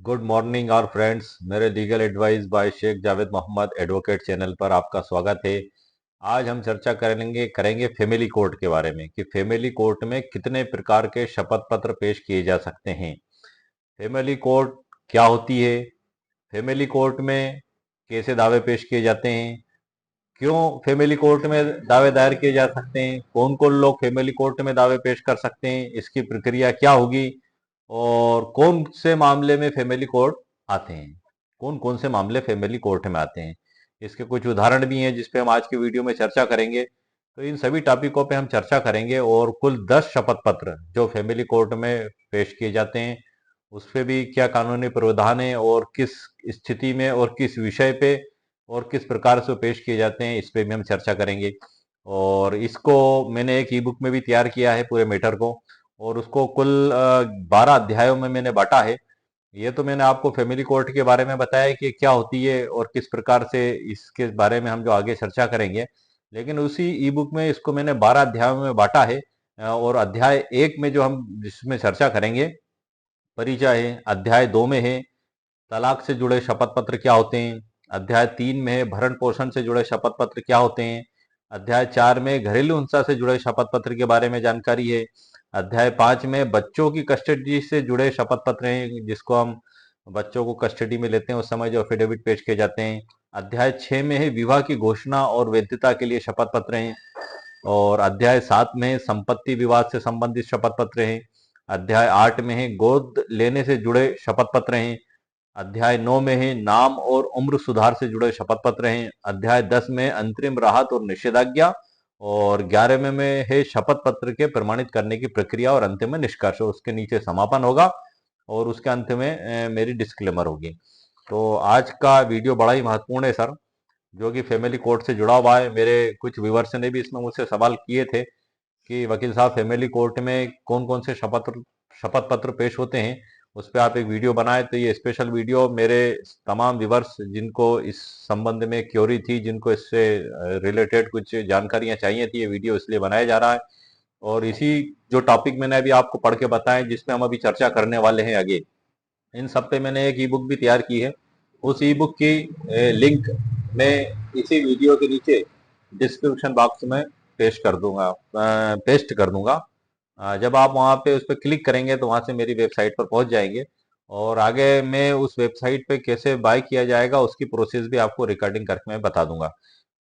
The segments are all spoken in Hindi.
गुड मॉर्निंग और फ्रेंड्स, मेरे legal advice by Sheikh Javed Mohammad advocate channel पर आपका स्वागत है। आज हम चर्चा करेंगे फैमिली कोर्ट के बारे में कि फैमिली कोर्ट में कितने प्रकार के शपथ पत्र पेश किए जा सकते हैं। फैमिली कोर्ट क्या होती है, फैमिली कोर्ट में कैसे दावे पेश किए जाते हैं, क्यों फैमिली कोर्ट में दावे दायर किए जा सकते हैं, कौन कौन लोग फैमिली कोर्ट में दावे पेश कर सकते हैं, इसकी प्रक्रिया क्या होगी और कौन से मामले में फैमिली कोर्ट आते हैं, कौन कौन से मामले फैमिली कोर्ट में आते हैं। इसके कुछ उदाहरण भी हैं जिस पे हम आज की वीडियो में चर्चा करेंगे। तो इन सभी टॉपिकों पे हम चर्चा करेंगे और कुल 10 शपथ पत्र जो फैमिली कोर्ट में पेश किए जाते हैं उस पे भी क्या कानूनी प्रावधान है और किस स्थिति में और किस विषय पे और किस प्रकार से वो पेश किए जाते हैं, इस पे भी हम चर्चा करेंगे। और इसको मैंने एक ई बुक में भी तैयार किया है पूरे मैटर को, और उसको कुल 12 अध्यायों में मैंने बांटा है। ये तो मैंने आपको फैमिली कोर्ट के बारे में बताया कि क्या होती है और किस प्रकार से इसके बारे में हम जो आगे चर्चा करेंगे, लेकिन उसी ई बुक में इसको मैंने 12 अध्यायों में बांटा है। और अध्याय 1 में जो हम जिसमें चर्चा करेंगे परिचय है, अध्याय 2 में है तलाक से जुड़े शपथ पत्र क्या होते हैं, अध्याय 3 में है भरण पोषण से जुड़े शपथ पत्र क्या होते हैं, अध्याय 4 में घरेलू हिंसा से जुड़े शपथ पत्र के बारे में जानकारी है, अध्याय 5 में बच्चों की कस्टडी से जुड़े शपथ पत्र हैं जिसको हम बच्चों को कस्टडी में लेते हैं उस समय जो एफिडेविट पेश किए जाते हैं, अध्याय 6 में है विवाह की घोषणा और वैधता के लिए शपथ पत्र हैं, और अध्याय 7 में संपत्ति विवाद से संबंधित शपथ पत्र हैं, अध्याय 8 में है गोद लेने से जुड़े शपथ पत्र हैं, अध्याय 9 में है नाम और उम्र सुधार से जुड़े शपथ पत्र हैं, अध्याय 10 में अंतरिम राहत और निषेधाज्ञा, और 11 में है शपथ पत्र के प्रमाणित करने की प्रक्रिया और अंत में निष्कर्ष। उसके नीचे समापन होगा और उसके अंत में मेरी डिस्क्लेमर होगी। तो आज का वीडियो बड़ा ही महत्वपूर्ण है सर, जो कि फैमिली कोर्ट से जुड़ा हुआ है। मेरे कुछ व्यूवर्स ने भी इसमें मुझसे सवाल किए थे कि वकील साहब फैमिली कोर्ट में कौन कौन से शपथ पत्र पेश होते हैं, उस पर आप एक वीडियो बनाए। तो ये स्पेशल वीडियो मेरे तमाम व्यूवर्स जिनको इस संबंध में क्योरी थी, जिनको इससे रिलेटेड कुछ जानकारियां चाहिए थी, ये वीडियो इसलिए बनाया जा रहा है। और इसी जो टॉपिक मैंने अभी आपको पढ़ के बताया जिसमें हम अभी चर्चा करने वाले हैं आगे, इन सब पे मैंने एक ई बुक भी तैयार की है। उस ई बुक की लिंक मैं इसी वीडियो के नीचे डिस्क्रिप्शन बॉक्स में पेस्ट कर दूंगा। जब आप वहां पे उस पर क्लिक करेंगे तो वहां से मेरी वेबसाइट पर पहुंच जाएंगे, और आगे मैं उस वेबसाइट पे कैसे बाय किया जाएगा उसकी प्रोसेस भी आपको रिकॉर्डिंग करके मैं बता दूंगा।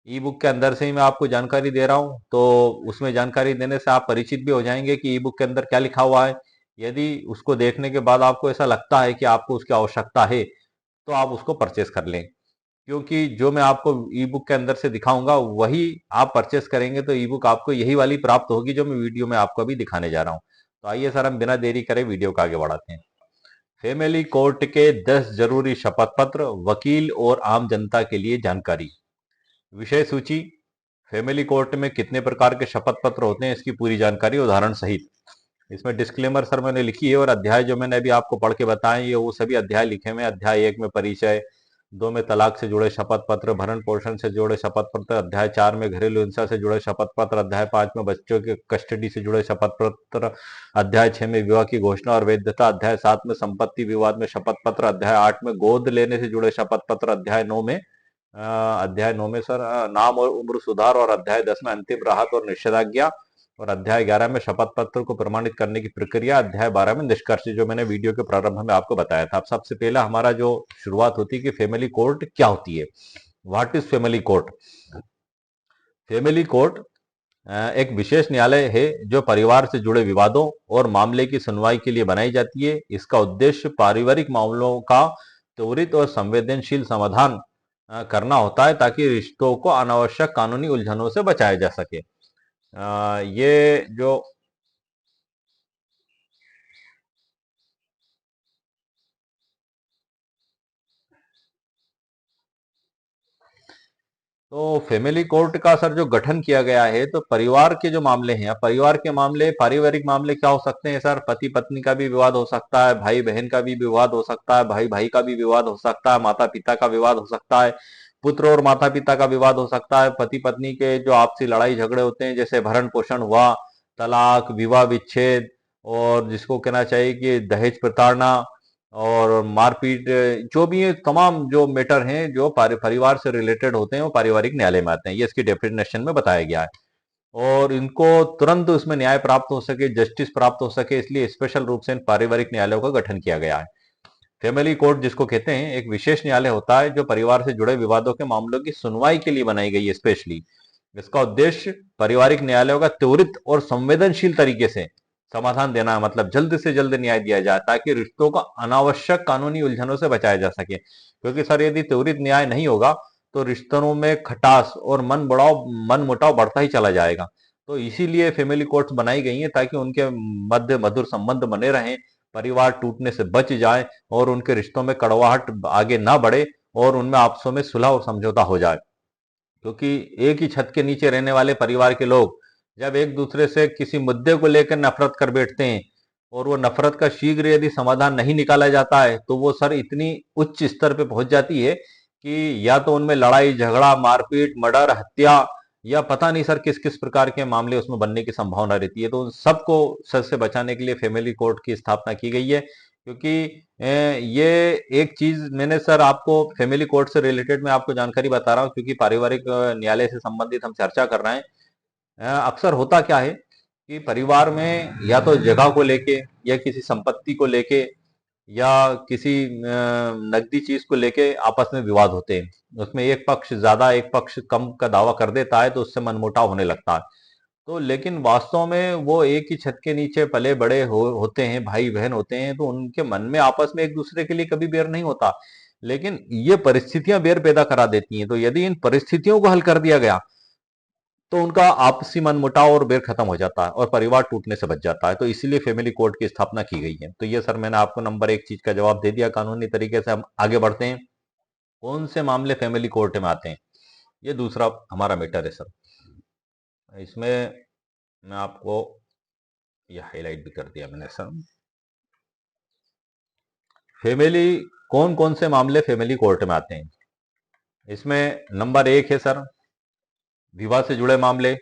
ई बुक के अंदर से ही मैं आपको जानकारी दे रहा हूँ, तो उसमें जानकारी देने से आप परिचित भी हो जाएंगे कि ई बुक के अंदर क्या लिखा हुआ है। यदि उसको देखने के बाद आपको ऐसा लगता है कि आपको उसकी आवश्यकता है तो आप उसको परचेस कर लें, क्योंकि जो मैं आपको ई बुक के अंदर से दिखाऊंगा वही आप परचेस करेंगे तो ई बुक आपको यही वाली प्राप्त होगी जो मैं वीडियो में आपको अभी दिखाने जा रहा हूं। तो आइए सर, हम बिना देरी करे वीडियो को आगे बढ़ाते हैं। फैमिली कोर्ट के 10 जरूरी शपथ पत्र, वकील और आम जनता के लिए जानकारी। विषय सूची, फैमिली कोर्ट में कितने प्रकार के शपथ पत्र होते हैं इसकी पूरी जानकारी उदाहरण सहित। इसमें डिस्क्लेमर सर मैंने लिखी है, और अध्याय जो मैंने अभी आपको पढ़ के बताए ये वो सभी अध्याय लिखे हुए हैं। अध्याय 1 में परिचय, 2 में तलाक से जुड़े शपथ पत्र, भरण पोषण से जुड़े शपथ पत्र, अध्याय 4 में घरेलू हिंसा से जुड़े शपथ पत्र, अध्याय 5 में बच्चों के कस्टडी से जुड़े शपथ पत्र, अध्याय 6 में विवाह की घोषणा और वैधता, अध्याय 7 में संपत्ति विवाद में शपथ पत्र, अध्याय 8 में गोद लेने से जुड़े शपथ पत्र, अध्याय 9 में सर नाम और उम्र सुधार, और अध्याय 10 में अंतिम राहत और निषेधाज्ञा, और अध्याय 11 में शपथ पत्र को प्रमाणित करने की प्रक्रिया, अध्याय 12 में निष्कर्ष, जो मैंने वीडियो के प्रारंभ में आपको बताया था। अब सबसे पहला हमारा जो शुरुआत होती है कि फैमिली कोर्ट क्या होती है। What is family court? Family court एक विशेष न्यायालय है जो परिवार से जुड़े विवादों और मामले की सुनवाई के लिए बनाई जाती है। इसका उद्देश्य पारिवारिक मामलों का त्वरित और संवेदनशील समाधान करना होता है ताकि रिश्तों को अनावश्यक कानूनी उलझनों से बचाया जा सके। ये जो तो फैमिली कोर्ट का सर जो गठन किया गया है, तो परिवार के जो मामले हैं, परिवार के मामले, पारिवारिक मामले क्या हो सकते हैं सर? पति पत्नी का भी विवाद हो सकता है, भाई बहन का भी विवाद हो सकता है, भाई भाई का भी विवाद हो सकता है, माता पिता का विवाद हो सकता है, पुत्र और माता पिता का विवाद हो सकता है, पति पत्नी के जो आपसी लड़ाई झगड़े होते हैं जैसे भरण पोषण हुआ, तलाक, विवाह विच्छेद, और जिसको कहना चाहिए कि दहेज प्रताड़ना, और मारपीट, जो भी ये तमाम जो मैटर हैं जो परिवार से रिलेटेड होते हैं वो पारिवारिक न्यायालय में आते हैं, ये इसकी डेफिनेशन में बताया गया है। और इनको तुरंत उसमें न्याय प्राप्त हो सके, जस्टिस प्राप्त हो सके, इसलिए स्पेशल रूप से इन पारिवारिक न्यायालयों का गठन किया गया है। फैमिली कोर्ट जिसको कहते हैं एक विशेष न्यायालय होता है जो परिवार से जुड़े विवादों के मामलों की सुनवाई के लिए बनाई गई है स्पेशली। इसका उद्देश्य पारिवारिक न्यायालयों का त्वरित और संवेदनशील तरीके से समाधान देना है, मतलब जल्द से जल्द न्याय दिया जाए ताकि रिश्तों को अनावश्यक कानूनी उलझनों से बचाया जा सके, क्योंकि सर यदि त्वरित न्याय नहीं होगा तो रिश्तों में खटास और मन मुटाव बढ़ता ही चला जाएगा। तो इसीलिए फैमिली कोर्ट्स बनाई गई हैं ताकि उनके मध्य मधुर संबंध बने रहें, परिवार टूटने से बच जाए और उनके रिश्तों में कड़वाहट आगे ना बढ़े और उनमें आपसों में सुलह और समझौता हो जाए। क्योंकि एक ही छत के नीचे रहने वाले परिवार के लोग जब एक दूसरे से किसी मुद्दे को लेकर नफरत कर बैठते हैं और वो नफरत का शीघ्र यदि समाधान नहीं निकाला जाता है तो वो सर इतनी उच्च स्तर पे पहुंच जाती है कि या तो उनमें लड़ाई झगड़ा, मारपीट, मर्डर, हत्या या पता नहीं सर किस किस प्रकार के मामले उसमें बनने की संभावना रहती है। तो उन सबको सर से बचाने के लिए फैमिली कोर्ट की स्थापना की गई है, क्योंकि ये एक चीज मैंने सर आपको फैमिली कोर्ट से रिलेटेड मैं आपको जानकारी बता रहा हूँ क्योंकि पारिवारिक न्यायालय से संबंधित हम चर्चा कर रहे हैं। अक्सर होता क्या है कि परिवार में या तो जगह को लेके या किसी संपत्ति को लेके या किसी नकदी चीज को लेके आपस में विवाद होते हैं, उसमें एक पक्ष ज्यादा एक पक्ष कम का दावा कर देता है तो उससे मनमुटाव होने लगता है। तो लेकिन वास्तव में वो एक ही छत के नीचे पले बड़े होते हैं, भाई बहन होते हैं, तो उनके मन में आपस में एक दूसरे के लिए कभी बैर नहीं होता, लेकिन ये परिस्थितियां बैर पैदा करा देती हैं। तो यदि इन परिस्थितियों को हल कर दिया गया तो उनका आपसी मनमुटाव और बैर खत्म हो जाता है और परिवार टूटने से बच जाता है। तो इसीलिए फैमिली कोर्ट की स्थापना की गई है। तो ये सर मैंने आपको नंबर एक चीज का जवाब दे दिया कानूनी तरीके से। हम आगे बढ़ते हैं, कौन से मामले फैमिली कोर्ट में आते हैं, ये दूसरा हमारा मैटर है सर। इसमें मैं आपको ये हाईलाइट भी कर दिया मैंने सर। फैमिली कौन कौन से मामले फैमिली कोर्ट में आते हैं, इसमें नंबर एक है सर विवाह से जुड़े मामले,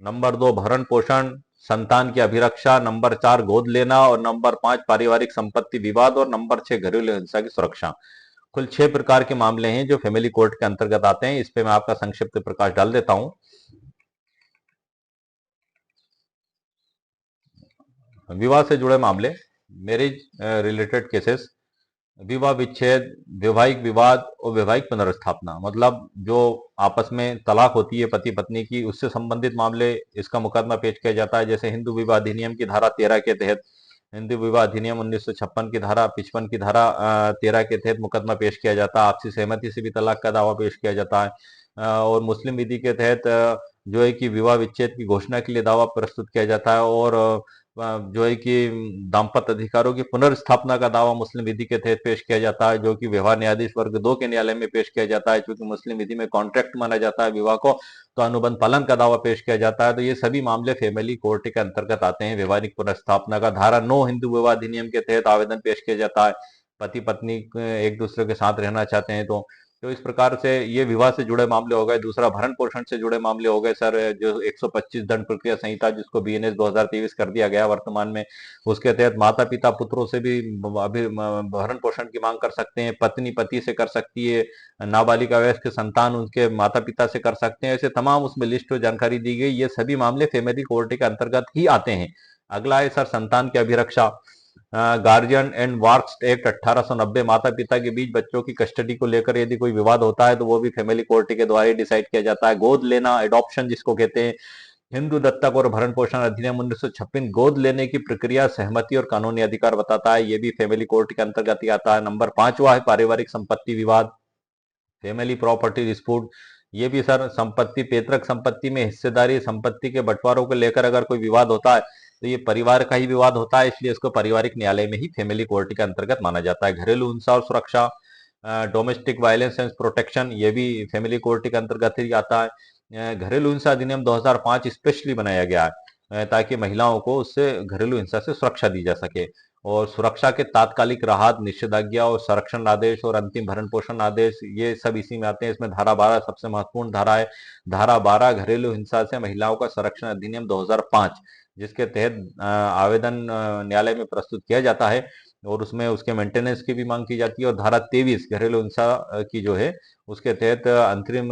नंबर दो भरण पोषण संतान की अभिरक्षा, नंबर चार गोद लेना और नंबर पांच पारिवारिक संपत्ति विवाद और नंबर छह घरेलू हिंसा की सुरक्षा। कुल छह प्रकार के मामले हैं जो फैमिली कोर्ट के अंतर्गत आते हैं। इस पे मैं आपका संक्षिप्त प्रकाश डाल देता हूं। विवाह से जुड़े मामले, मैरिज रिलेटेड केसेस, विवाह विच्छेद, वैवाहिक विवाद और वैवाहिक पुनर्स्थापना, मतलब जो आपस में तलाक होती है पति पत्नी की उससे संबंधित मामले, इसका मुकदमा पेश किया जाता है। जैसे हिंदू विवाह अधिनियम की धारा 13 के तहत, हिंदू विवाह अधिनियम 1956 की धारा 55 की धारा 13 के तहत मुकदमा पेश किया जाता है। आपसी सहमति से भी तलाक का दावा पेश किया जाता है। और मुस्लिम विधि के तहत जो है कि विवाह विच्छेद की घोषणा के लिए दावा प्रस्तुत किया जाता है। और जो है कि दाम्पत्य अधिकारों की पुनर्स्थापना का दावा मुस्लिम विधि के तहत पेश किया जाता है, जो कि व्यवहार न्यायाधीश वर्ग 2 के न्यायालय में पेश किया जाता है। क्योंकि मुस्लिम विधि में कॉन्ट्रैक्ट माना जाता है विवाह को, तो अनुबंध पालन का दावा पेश किया जाता है। तो ये सभी मामले फैमिली कोर्ट के अंतर्गत आते हैं। वैवाहिक पुनर्स्थापना का धारा 9 हिंदू विवाह अधिनियम के तहत आवेदन पेश किया जाता है, पति पत्नी एक दूसरे के साथ रहना चाहते हैं तो इस प्रकार से ये विवाह से जुड़े मामले हो गए। दूसरा भरण पोषण से जुड़े मामले हो गए सर, जो 125 दंड प्रक्रिया संहिता जिसको बीएनएस 2023 कर दिया गया वर्तमान में, उसके तहत माता पिता पुत्रों से भी अभी भरण पोषण की मांग कर सकते हैं, पत्नी पति से कर सकती है, नाबालिग वयस्क संतान उनके माता पिता से कर सकते हैं। ऐसे तमाम उसमें लिस्ट और जानकारी दी गई। ये सभी मामले फैमिली कोर्ट के अंतर्गत ही आते हैं। अगला है सर संतान की अभिरक्षा, गार्जियन एंड वर्क्स एक्ट 1890, माता पिता के बीच बच्चों की कस्टडी को लेकर यदि कोई विवाद होता है तो वो भी फैमिली कोर्ट के द्वारा ही डिसाइड किया जाता है। गोद लेना, एडॉप्शन जिसको कहते हैं, हिंदू दत्तक और भरण पोषण अधिनियम 1956 गोद लेने की प्रक्रिया, सहमति और कानूनी अधिकार बताता है, ये भी फैमिली कोर्ट के अंतर्गत ही आता है। नंबर पांचवा है पारिवारिक संपत्ति विवाद, फैमिली प्रॉपर्टी डिस्प्यूट। ये भी सर संपत्ति, पैतृक संपत्ति में हिस्सेदारी, संपत्ति के बंटवारों को लेकर अगर कोई विवाद होता है तो ये परिवार का ही विवाद होता है, इसलिए इसको पारिवारिक न्यायालय में ही फैमिली कोर्ट के अंतर्गत माना जाता है। घरेलू हिंसा और सुरक्षा, डोमेस्टिक वायलेंस एंड प्रोटेक्शन, ये भी फैमिली कोर्ट के अंतर्गत ही आता है। घरेलू हिंसा अधिनियम 2005 स्पेशली बनाया गया है ताकि महिलाओं को उससे घरेलू हिंसा से सुरक्षा दी जा सके। और सुरक्षा के तात्कालिक राहत, निषेधाज्ञा और संरक्षण आदेश और अंतिम भरण पोषण आदेश, ये सब इसी में आते हैं। इसमें धारा 12 सबसे महत्वपूर्ण धारा है। धारा 12 घरेलू हिंसा से महिलाओं का संरक्षण अधिनियम 2005, जिसके तहत आवेदन न्यायालय में प्रस्तुत किया जाता है। और उसमें उसके मेंटेनेंस की भी मांग की जाती है। और धारा 23 घरेलू हिंसा की जो है उसके तहत अंतरिम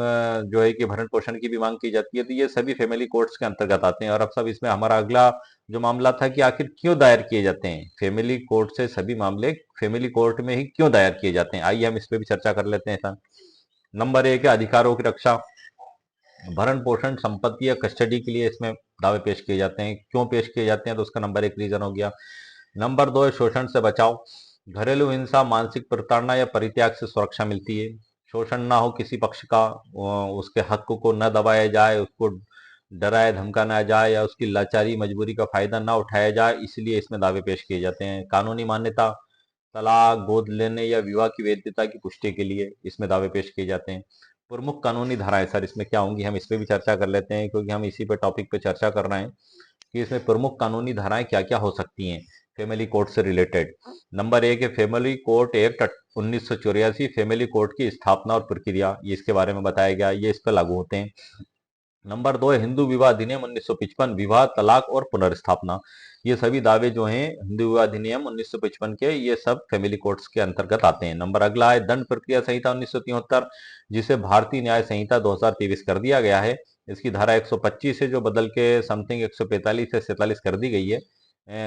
जो है कि भरण पोषण की भी मांग की जाती है। तो ये सभी फैमिली कोर्ट्स के अंतर्गत आते हैं। और अब सब इसमें हमारा अगला जो मामला था कि आखिर क्यों दायर किए जाते हैं फैमिली कोर्ट से, सभी मामले फैमिली कोर्ट में ही क्यों दायर किए जाते हैं, आइए हम इस पे भी चर्चा कर लेते हैं सर। नंबर 1 है अधिकारों की रक्षा। भरण पोषण, संपत्ति या कस्टडी के लिए इसमें दावे पेश किए जाते हैं। क्यों पेश किए जाते हैं, तो उसका नंबर 1 रीजन हो गया। नंबर 2 है शोषण से बचाव। घरेलू हिंसा, मानसिक प्रताड़ना या परित्याग से सुरक्षा मिलती है। शोषण ना हो किसी पक्ष का, उसके हक को न दबाया जाए, उसको डराया धमकाना जाए या उसकी लाचारी मजबूरी का फायदा ना उठाया जाए, इसलिए इसमें दावे पेश किए जाते हैं। कानूनी मान्यता, तलाक, गोद लेने या विवाह की वैधता की पुष्टि के लिए इसमें दावे पेश किए जाते हैं। प्रमुख कानूनी धाराएं सर इसमें क्या होंगी, हम इस पे भी चर्चा कर लेते हैं, क्योंकि हम इसी पे टॉपिक पे चर्चा कर रहे हैं कि इसमें प्रमुख कानूनी धाराएं क्या क्या हो सकती हैं फैमिली कोर्ट से रिलेटेड। नंबर 1 है family court act 1984, family court की स्थापना और प्रक्रिया, ये इसके बारे में बताया गया, ये इस पर लागू होते हैं। नंबर 2 है हिंदू विवाह अधिनियम 1955, विवाह, तलाक और पुनर्स्थापना। ये सभी दावे जो हैं हिंदू विवाह अधिनियम 1955 के, ये सब फैमिली कोर्ट्स के अंतर्गत आते हैं। नंबर अगला है दंड प्रक्रिया संहिता 1973, जिसे भारतीय न्याय संहिता 2023 कर दिया गया है। इसकी धारा 125 है जो बदल के समथिंग 145 से 47 कर दी गई है।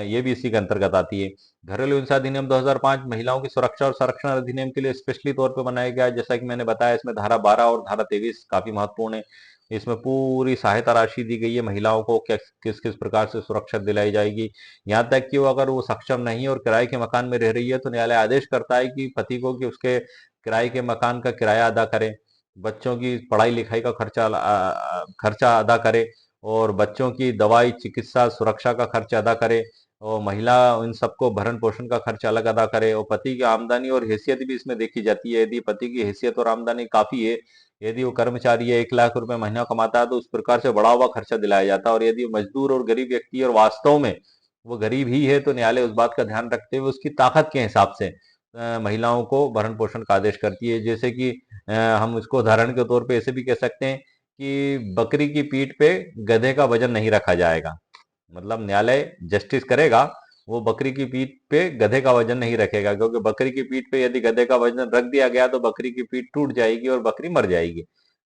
ये भी इसी के अंतर्गत आती है। घरेलू हिंसा अधिनियम 2005 महिलाओं की सुरक्षा और संरक्षण अधिनियम के लिए स्पेशली तौर पर बनाया गया है। जैसा कि मैंने बताया, इसमें धारा 12 और धारा 23 काफी महत्वपूर्ण है। इसमें पूरी सहायता राशि दी गई है महिलाओं को, किस किस प्रकार से सुरक्षा दिलाई जाएगी। यहाँ तक कि वो अगर वो सक्षम नहीं है और किराए के मकान में रह रही है, तो न्यायालय आदेश करता है कि पति को कि उसके किराए के मकान का किराया अदा करे, बच्चों की पढ़ाई लिखाई का खर्चा अदा करे, और बच्चों की दवाई, चिकित्सा, सुरक्षा का खर्च अदा करे, और महिला इन सबको भरण पोषण का खर्च अलग अदा करे। और पति की आमदनी और हैसियत भी इसमें देखी जाती है। यदि पति की हैसियत और आमदनी काफी है, यदि वो कर्मचारी है, 1 लाख रुपए महीना कमाता है, तो उस प्रकार से बढ़ा हुआ खर्चा दिलाया जाता है। और यदि वो मजदूर और गरीब व्यक्ति है और वास्तव में वो गरीब ही है, तो न्यायालय उस बात का ध्यान रखते हुए उसकी ताकत के हिसाब से महिलाओं को भरण पोषण का आदेश करती है। जैसे कि हम उसको उदाहरण के तौर पे ऐसे भी कह सकते हैं कि बकरी की पीठ पे गधे का वजन नहीं रखा जाएगा। मतलब न्यायालय जस्टिस करेगा, वो बकरी की पीठ पे गधे का वजन नहीं रखेगा, क्योंकि बकरी की पीठ पे यदि गधे का वजन रख दिया गया तो बकरी की पीठ टूट जाएगी और बकरी मर जाएगी।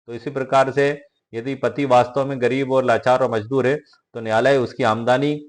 तो इसी प्रकार से यदि पति वास्तव में गरीब और लाचार और मजदूर है, तो न्यायालय उसकी आमदनी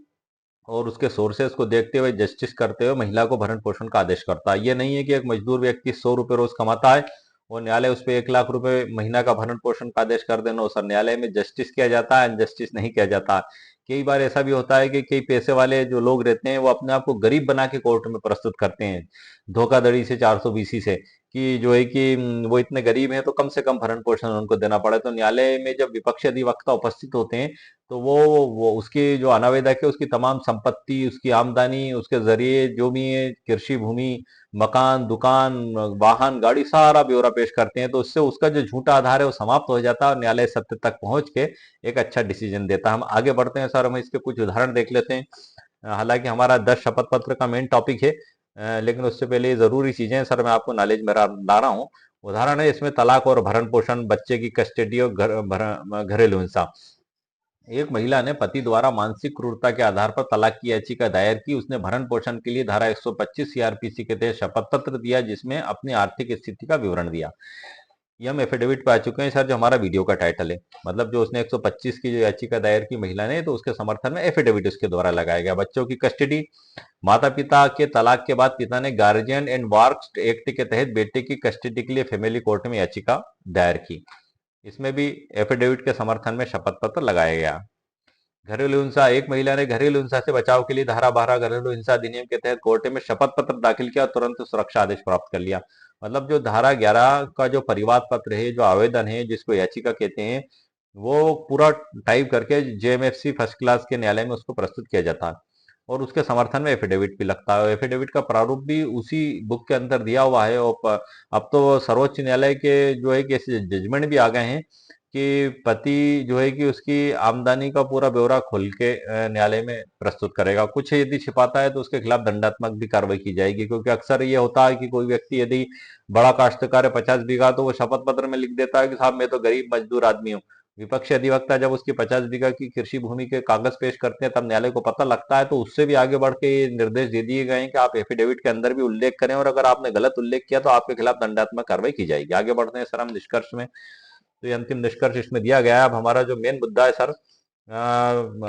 और उसके सोर्सेस को देखते हुए, जस्टिस करते हुए महिला को भरण पोषण का आदेश करता है। ये नहीं है कि एक मजदूर व्यक्ति 100 रुपए रोज कमाता है और न्यायालय उस पर 1 लाख रुपए महीना का भरण पोषण का आदेश कर देना, सर न्यायालय में जस्टिस किया जाता है, जस्टिस नहीं किया जाता। कई बार ऐसा भी होता है कि कई पैसे वाले जो लोग रहते हैं वो अपने आप को गरीब बना के कोर्ट में प्रस्तुत करते हैं, धोखाधड़ी से, 420 से, कि जो है कि वो इतने गरीब हैं तो कम से कम भरण पोषण उनको देना पड़े। तो न्यायालय में जब विपक्षी अधिवक्ता उपस्थित होते हैं, तो वो उसकी जो अनावेदक है उसकी तमाम संपत्ति, उसकी आमदनी, उसके जरिए जो भी है कृषि भूमि, मकान, दुकान, वाहन, गाड़ी, सारा ब्यौरा पेश करते हैं। तो उससे उसका जो झूठा आधार है वो समाप्त हो जाता है और न्यायालय सत्य तक पहुंच के एक अच्छा डिसीजन देता है। हम आगे बढ़ते हैं सर, हम इसके कुछ उदाहरण देख लेते हैं। हालांकि हमारा 10 शपथ पत्र का मेन टॉपिक है, लेकिन उससे पहले ये जरूरी चीजें हैं सर, मैं आपको नॉलेज में ला रहा हूँ। उदाहरण है इसमें तलाक और भरण पोषण, बच्चे की कस्टडी और घरेलू हिंसा। एक महिला ने पति द्वारा मानसिक क्रूरता के आधार पर तलाक की याचिका दायर की। उसने भरण पोषण के लिए धारा 125 सीआरपीसी के तहत शपथ पत्र दिया, जिसमें अपनी आर्थिक स्थिति का विवरण दिया। ये हम एफिडेविट पे आ चुके हैं सर, जो हमारा वीडियो का टाइटल है। मतलब जो उसने 125 की जो याचिका दायर की महिला ने, तो उसके समर्थन में एफिडेविट उसके द्वारा लगाया गया। बच्चों की कस्टडी, माता पिता के तलाक के बाद पिता ने गार्जियन एंड वार्क एक्ट के तहत बेटे की कस्टडी के लिए फैमिली कोर्ट में याचिका दायर की। इसमें भी एफिडेविट के समर्थन में शपथ पत्र लगाया गया। घरेलू हिंसा, एक महिला ने घरेलू हिंसा से बचाव के लिए धारा 12 घरेलू हिंसा अधिनियम के तहत कोर्ट में शपथ पत्र दाखिल किया और तुरंत सुरक्षा आदेश प्राप्त कर लिया। मतलब जो धारा 11 का जो परिवाद पत्र है, जो आवेदन है, जिसको याचिका कहते हैं, वो पूरा टाइप करके जेएमएफसी फर्स्ट क्लास के न्यायालय में उसको प्रस्तुत किया जाता है और उसके समर्थन में एफिडेविट भी लगता है। एफिडेविट का प्रारूप भी उसी बुक के अंदर दिया हुआ है। और अब तो सर्वोच्च न्यायालय के जो है कि ऐसे जजमेंट भी आ गए हैं कि पति जो है कि उसकी आमदनी का पूरा ब्यौरा खोल के न्यायालय में प्रस्तुत करेगा। कुछ यदि छिपाता है तो उसके खिलाफ दंडात्मक भी कार्रवाई की जाएगी, क्योंकि अक्सर ये होता है कि कोई व्यक्ति यदि बड़ा काश्तकार है 50 बीघा, तो वो शपथ पत्र में लिख देता है कि साहब मैं तो गरीब मजदूर आदमी हूँ। विपक्षी अधिवक्ता जब उसकी 50 बीघा की कृषि भूमि के कागज पेश करते हैं तब न्यायालय को पता लगता है, तो उससे भी आगे बढ़ के ये निर्देश दे दिए गए हैं कि आप एफिडेविट के अंदर भी उल्लेख करें, और अगर आपने गलत उल्लेख किया तो आपके खिलाफ दंडात्मक कार्रवाई की जाएगी। आगे बढ़ते हैं सर हम निष्कर्ष में। तो ये अंतिम निष्कर्ष इसमें दिया गया है। अब हमारा जो मेन मुद्दा है सर,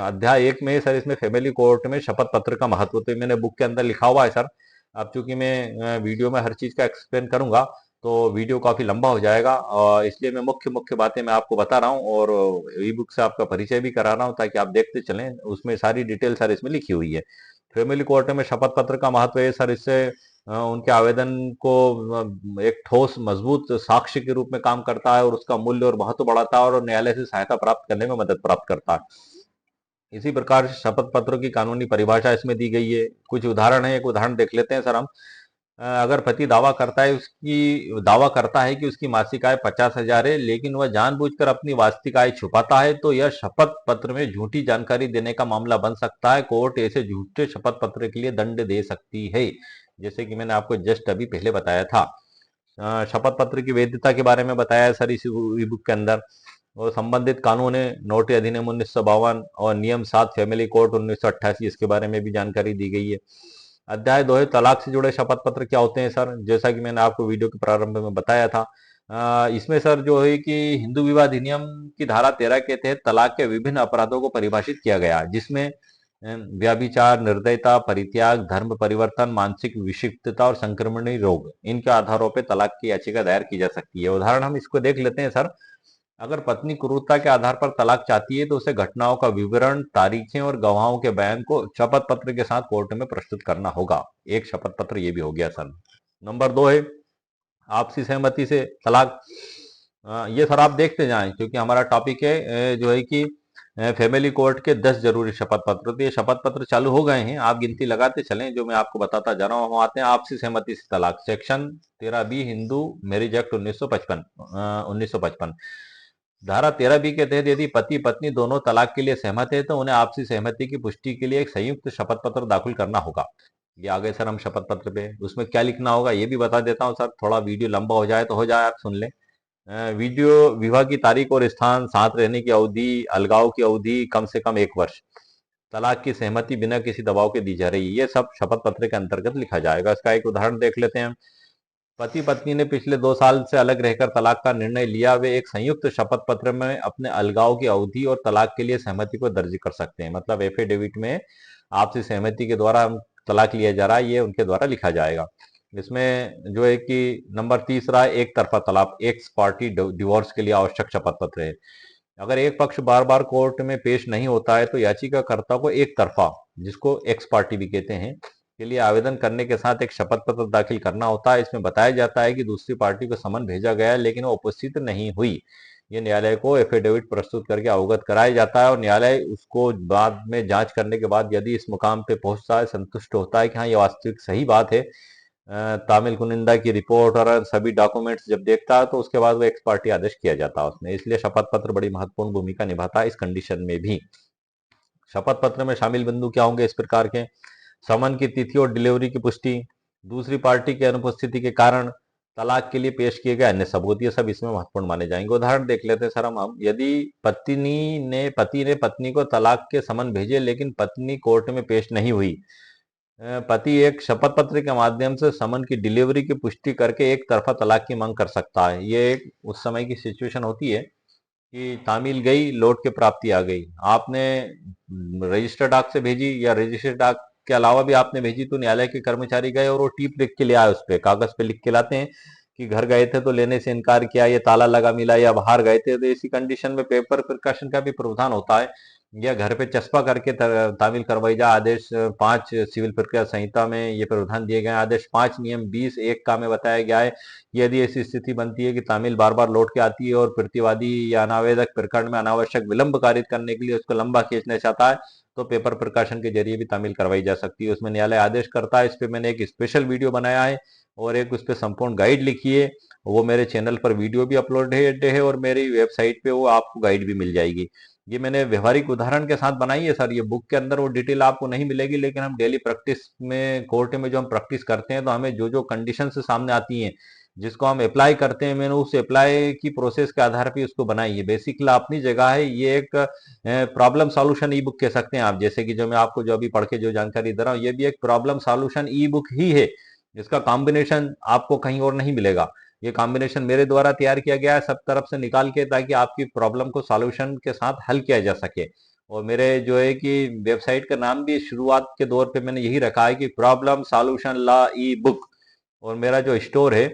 अध्याय 1 में सर, इसमें फैमिली कोर्ट में शपथ पत्र का महत्व, तो मैंने बुक के अंदर लिखा हुआ है सर। अब चूंकि मैं वीडियो में हर चीज का एक्सप्लेन करूंगा तो वीडियो काफी लंबा हो जाएगा, और इसलिए मैं मुख्य मुख्य बातें मैं आपको बता रहा हूँ, और ई बुक से आपका परिचय भी करा रहा हूँ ताकि आप देखते चलें। उसमें सारी डिटेल सर इसमें लिखी हुई है। फैमिली कोर्ट में शपथ पत्र का महत्व है सर, इससे उनके आवेदन को एक ठोस मजबूत साक्ष्य के रूप में काम करता है, और उसका मूल्य और महत्व बढ़ाता है, और न्यायालय से सहायता प्राप्त करने में मदद प्राप्त करता है। इसी प्रकार से शपथ पत्रों की कानूनी परिभाषा इसमें दी गई है। कुछ उदाहरण है, एक उदाहरण देख लेते हैं सर हम। अगर पति दावा करता है कि उसकी मासिक आय 50,000 है, लेकिन वह जानबूझकर अपनी वास्तविक आय छुपाता है, तो यह शपथ पत्र में झूठी जानकारी देने का मामला बन सकता है। कोर्ट ऐसे झूठे शपथ पत्र के लिए दंड दे सकती है, जैसे कि मैंने आपको जस्ट अभी पहले बताया था। शपथ पत्र की वैधता के बारे में बताया है सर इस ई बुक के अंदर, और संबंधित कानून है नोटरी अधिनियम 1952 और नियम 7 फैमिली कोर्ट 1988, इसके बारे में भी जानकारी दी गई है। अध्याय 2 है तलाक से जुड़े शपथ पत्र क्या होते हैं सर, जैसा कि मैंने आपको वीडियो के प्रारंभ में बताया था। इसमें सर जो है कि हिंदू विवाह अधिनियम की धारा 13 के तहत तलाक के विभिन्न अपराधों को परिभाषित किया गया, जिसमें व्यभिचार, निर्दयता, परित्याग, धर्म परिवर्तन, मानसिक विक्षिप्तता और संक्रमणीय रोग, इनके आधारों पर तलाक की याचिका दायर की जा सकती है। उदाहरण हम इसको देख लेते हैं सर। अगर पत्नी क्रूरता के आधार पर तलाक चाहती है तो उसे घटनाओं का विवरण, तारीखें और गवाहों के बयान को शपथ पत्र के साथ कोर्ट में प्रस्तुत करना होगा। एक शपथ पत्र ये भी हो गया सर। नंबर 2 है आपसी सहमति से तलाक। ये सर आप देखते जाएं, क्योंकि हमारा टॉपिक है जो है कि फैमिली कोर्ट के 10 जरूरी शपथ पत्र। तो ये शपथ पत्र चालू हो गए हैं, आप गिनती लगाते चलें जो मैं आपको बताता जा रहा हूँ। हम आते हैं आपसी सहमति से तलाक, section 13B Hindu marriage act 1955। धारा 13B के तहत यदि पति पत्नी दोनों तलाक के लिए सहमत है तो उन्हें आपसी सहमति की पुष्टि के लिए एक संयुक्त शपथ पत्र दाखिल करना होगा। ये आ गए सर हम शपथ पत्र पे। उसमें क्या लिखना होगा ये भी बता देता हूँ सर, थोड़ा वीडियो लंबा हो जाए तो हो जाए, आप सुन लें। वीडियो विवाह की तारीख और स्थान, साथ रहने की अवधि, अलगाव की अवधि कम से कम 1 वर्ष, तलाक की सहमति बिना किसी दबाव के दी जा रही है, ये सब शपथ पत्र के अंतर्गत लिखा जाएगा। इसका एक उदाहरण देख लेते हैं। पति पत्नी ने पिछले 2 साल से अलग रहकर तलाक का निर्णय लिया, वे एक संयुक्त शपथ पत्र में अपने अलगाव की अवधि और तलाक के लिए सहमति को दर्ज कर सकते हैं। मतलब एफिडेविट में आपसी सहमति के द्वारा तलाक लिया जा रहा है, ये उनके द्वारा लिखा जाएगा। इसमें जो है कि नंबर 3 एक तरफा तलाक, एक्स पार्टी डिवोर्स के लिए आवश्यक शपथ पत्र है। अगर एक पक्ष बार बार कोर्ट में पेश नहीं होता है तो याचिकाकर्ता को एक तरफा, जिसको एक्स पार्टी भी कहते हैं, के लिए आवेदन करने के साथ एक शपथ पत्र दाखिल करना होता है। इसमें बताया जाता है कि दूसरी पार्टी को समन भेजा गया है लेकिन वो उपस्थित नहीं हुई, ये न्यायालय को एफिडेविट प्रस्तुत करके अवगत कराया जाता है, और न्यायालय उसको बाद में जांच करने के बाद यदि इस मुकाम पे पहुंचता है, संतुष्ट होता है कि हाँ ये वास्तविक सही बात है, तामिल कुनिंदा की रिपोर्ट और सभी डॉक्यूमेंट्स जब देखता है, तो उसके बाद वो एक्स पार्टी आदेश किया जाता है उसमें। इसलिए शपथ पत्र बड़ी महत्वपूर्ण भूमिका निभाता है इस कंडीशन में भी। शपथ पत्र में शामिल बिंदु क्या होंगे इस प्रकार के: समन की तिथि और डिलीवरी की पुष्टि, दूसरी पार्टी की अनुपस्थिति के कारण, तलाक के लिए पेश किए गए अन्य सबूत, ये सब इसमें महत्वपूर्ण माने जाएंगे। उदाहरण देख लेते हैं सर हम। यदि पति ने पत्नी को तलाक के समन भेजे लेकिन पत्नी कोर्ट में पेश नहीं हुई, पति एक शपथ पत्र के माध्यम से समन की डिलीवरी की पुष्टि करके एक तरफा तलाक की मांग कर सकता है। ये एक उस समय की सिचुएशन होती है कि तामील गई, लौट के प्राप्ति आ गई। आपने रजिस्टर्ड डाक से भेजी या रजिस्टर्ड डाक के अलावा भी आपने भेजी, तो न्यायालय के कर्मचारी गए और वो टीप लिख के ले आए, उस पे कागज पे लिख के लाते हैं कि घर गए थे तो लेने से इनकार किया, ये ताला लगा मिला, या बाहर गए थे। तो ऐसी कंडीशन में पेपर प्रिकॉशन का भी प्रावधान होता है, या घर पे चस्पा करके तामील करवाई जा। आदेश 5 सिविल प्रक्रिया संहिता में ये प्रावधान दिए गए हैं। आदेश 5 नियम 20(1) का में बताया गया है, यदि ऐसी स्थिति बनती है कि तामील बार बार लौट के आती है और प्रतिवादी या अनावेदक प्रकरण में अनावश्यक विलंब कारित करने के लिए उसको लंबा खींचना चाहता है, तो पेपर प्रकाशन के जरिए भी तामील करवाई जा सकती है। उसमें न्यायालय आदेश करता है। इस पे मैंने एक स्पेशल वीडियो बनाया है और एक उस पर संपूर्ण गाइड लिखी है, वो मेरे चैनल पर वीडियो भी अपलोड है और मेरी वेबसाइट पे वो आपको गाइड भी मिल जाएगी। ये मैंने व्यवहारिक उदाहरण के साथ बनाई है सर। ये बुक के अंदर वो डिटेल आपको नहीं मिलेगी, लेकिन हम डेली प्रैक्टिस में कोर्ट में जो हम प्रैक्टिस करते हैं तो हमें जो जो कंडीशन से सामने आती हैं जिसको हम अप्लाई करते हैं, मैंने उस अप्लाई की प्रोसेस के आधार पर उसको बनाई है। बेसिकली अपनी जगह है, ये एक प्रॉब्लम सॉल्यूशन ई बुक कह सकते हैं आप। जैसे कि जो मैं आपको जो अभी पढ़ के जो जानकारी दे रहा हूँ, ये भी एक प्रॉब्लम सॉल्यूशन ई बुक ही है। इसका कॉम्बिनेशन आपको कहीं और नहीं मिलेगा। ये कॉम्बिनेशन मेरे द्वारा तैयार किया गया है सब तरफ से निकाल के, ताकि आपकी प्रॉब्लम को सॉल्यूशन के साथ हल किया जा सके। और मेरे जो है कि वेबसाइट का नाम भी शुरुआत के दौर पे मैंने यही रखा है कि problem solution law e book. और मेरा जो स्टोर है,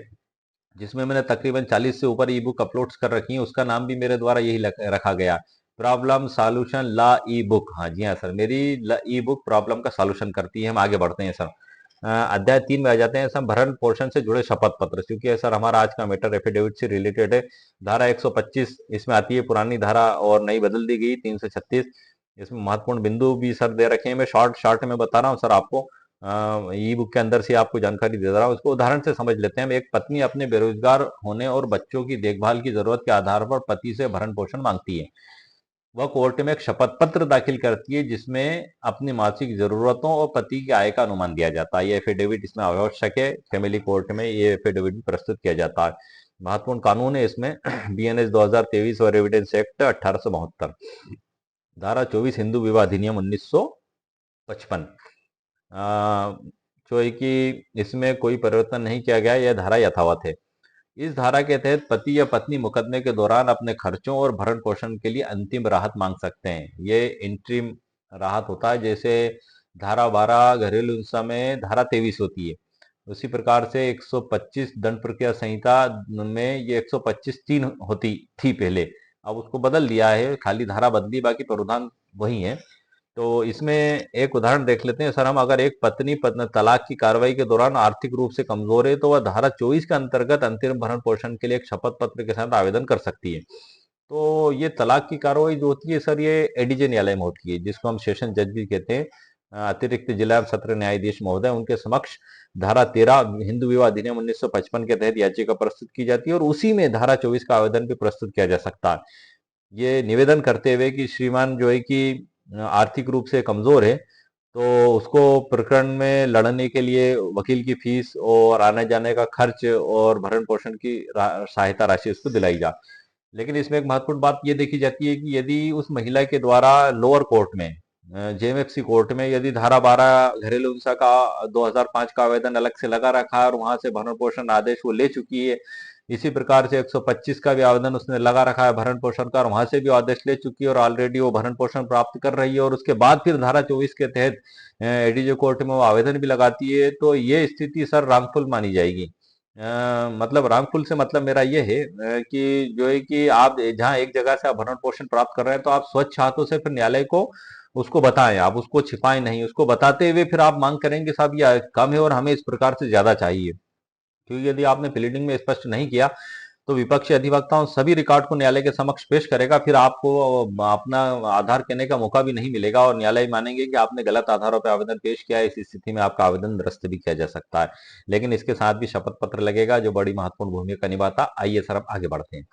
जिसमें मैंने तकरीबन 40 से ऊपर ई बुक अपलोड्स कर रखी है, उसका नाम भी मेरे द्वारा यही रखा गया, problem solution law e book. हाँ जी हाँ सर, मेरी ई बुक प्रॉब्लम का सॉल्यूशन करती है। हम आगे बढ़ते हैं सर। अध्याय 3 में आ जाते हैं सर, भरण पोषण से जुड़े शपथ पत्र। क्योंकि सर हमारा आज का मैटर एफिडेविट से रिलेटेड है। धारा 125 इसमें आती है, पुरानी धारा और नई बदल दी गई 336। इसमें महत्वपूर्ण बिंदु भी सर दे रखे हैं, मैं शॉर्ट शॉर्ट में बता रहा हूँ सर आपको। ई बुक के अंदर से आपको जानकारी दे रहा हूँ, उसको उदाहरण से समझ लेते हैं। एक पत्नी अपने बेरोजगार होने और बच्चों की देखभाल की जरूरत के आधार पर पति से भरण पोषण मांगती है। वह कोर्ट में एक शपथ पत्र दाखिल करती है, जिसमें अपनी मासिक जरूरतों और पति की आय का अनुमान दिया जाता है। ये एफिडेविट इसमें आवश्यक है। फैमिली कोर्ट में ये एफिडेविट भी प्रस्तुत किया जाता है। महत्वपूर्ण कानून है इसमें बीएनएस 2023 और एविडेंस एक्ट 1872। धारा 24 हिंदू विवाह अधिनियम 1955। जो है कि इसमें कोई परिवर्तन नहीं किया गया, यह धारा यथावत है। इस धारा के तहत पति या पत्नी मुकदमे के दौरान अपने खर्चों और भरण पोषण के लिए अंतिम राहत मांग सकते हैं। ये इंटरिम राहत होता है। जैसे धारा 12 घरेलू हिंसा में धारा 23 होती है, उसी प्रकार से 125 दंड प्रक्रिया संहिता में ये 125(3) होती थी पहले। अब उसको बदल दिया है, खाली धारा बदली, बाकी प्रावधान वही है। तो इसमें एक उदाहरण देख लेते हैं सर हम। अगर एक पत्नी तलाक की कार्रवाई के दौरान आर्थिक रूप से कमजोर है, तो वह धारा 24 के अंतर्गत अंतरिम भरण पोषण के लिए एक शपथ पत्र के साथ आवेदन कर सकती है। तो ये तलाक की कार्रवाई जो होती है सर, ये एडीजे न्यायालय में होती है, जिसको हम सेशन जज भी कहते हैं। अतिरिक्त जिला सत्र न्यायाधीश महोदय, उनके समक्ष धारा 13 हिंदू विवाह अधिनियम 1955 के तहत याचिका प्रस्तुत की जाती है, और उसी में धारा 24 का आवेदन भी प्रस्तुत किया जा सकता है। ये निवेदन करते हुए कि श्रीमान जो है कि आर्थिक रूप से कमजोर है, तो उसको प्रकरण में लड़ने के लिए वकील की फीस और आने जाने का खर्च और भरण पोषण की सहायता राशि उसको दिलाई जा। लेकिन इसमें एक महत्वपूर्ण बात ये देखी जाती है कि यदि उस महिला के द्वारा लोअर कोर्ट में, जेएमएफसी कोर्ट में, यदि धारा 12 घरेलू हिंसा का 2005 का आवेदन अलग से लगा रखा है और वहां से भरण पोषण आदेश वो ले चुकी है, इसी प्रकार से 125 का भी आवेदन उसने लगा रखा है भरण पोषण का, और वहां से भी आदेश ले चुकी है और ऑलरेडी वो भरण पोषण प्राप्त कर रही है, और उसके बाद फिर धारा 24 के तहत एडीजे कोर्ट में वो आवेदन भी लगाती है, तो ये स्थिति सर रांगफुल मानी जाएगी। मतलब रांगफुल से मतलब मेरा ये है कि जो है कि आप जहां एक जगह से आप भरण पोषण प्राप्त कर रहे हैं, तो आप स्वच्छ हाथों से फिर न्यायालय को उसको बताएं, आप उसको छिपाएं नहीं। उसको बताते हुए फिर आप मांग करेंगे साहब ये कम है और हमें इस प्रकार से ज्यादा चाहिए। क्योंकि यदि आपने प्लीडिंग में स्पष्ट नहीं किया, तो विपक्षी अधिवक्ताओं सभी रिकॉर्ड को न्यायालय के समक्ष पेश करेगा, फिर आपको अपना आधार कहने का मौका भी नहीं मिलेगा, और न्यायालय मानेंगे कि आपने गलत आधारों पर आवेदन पेश किया है। इस स्थिति में आपका आवेदन निरस्त भी किया जा सकता है। लेकिन इसके साथ भी शपथ पत्र लगेगा, जो बड़ी महत्वपूर्ण भूमिका निभाता। आइए सर अब आगे बढ़ते हैं।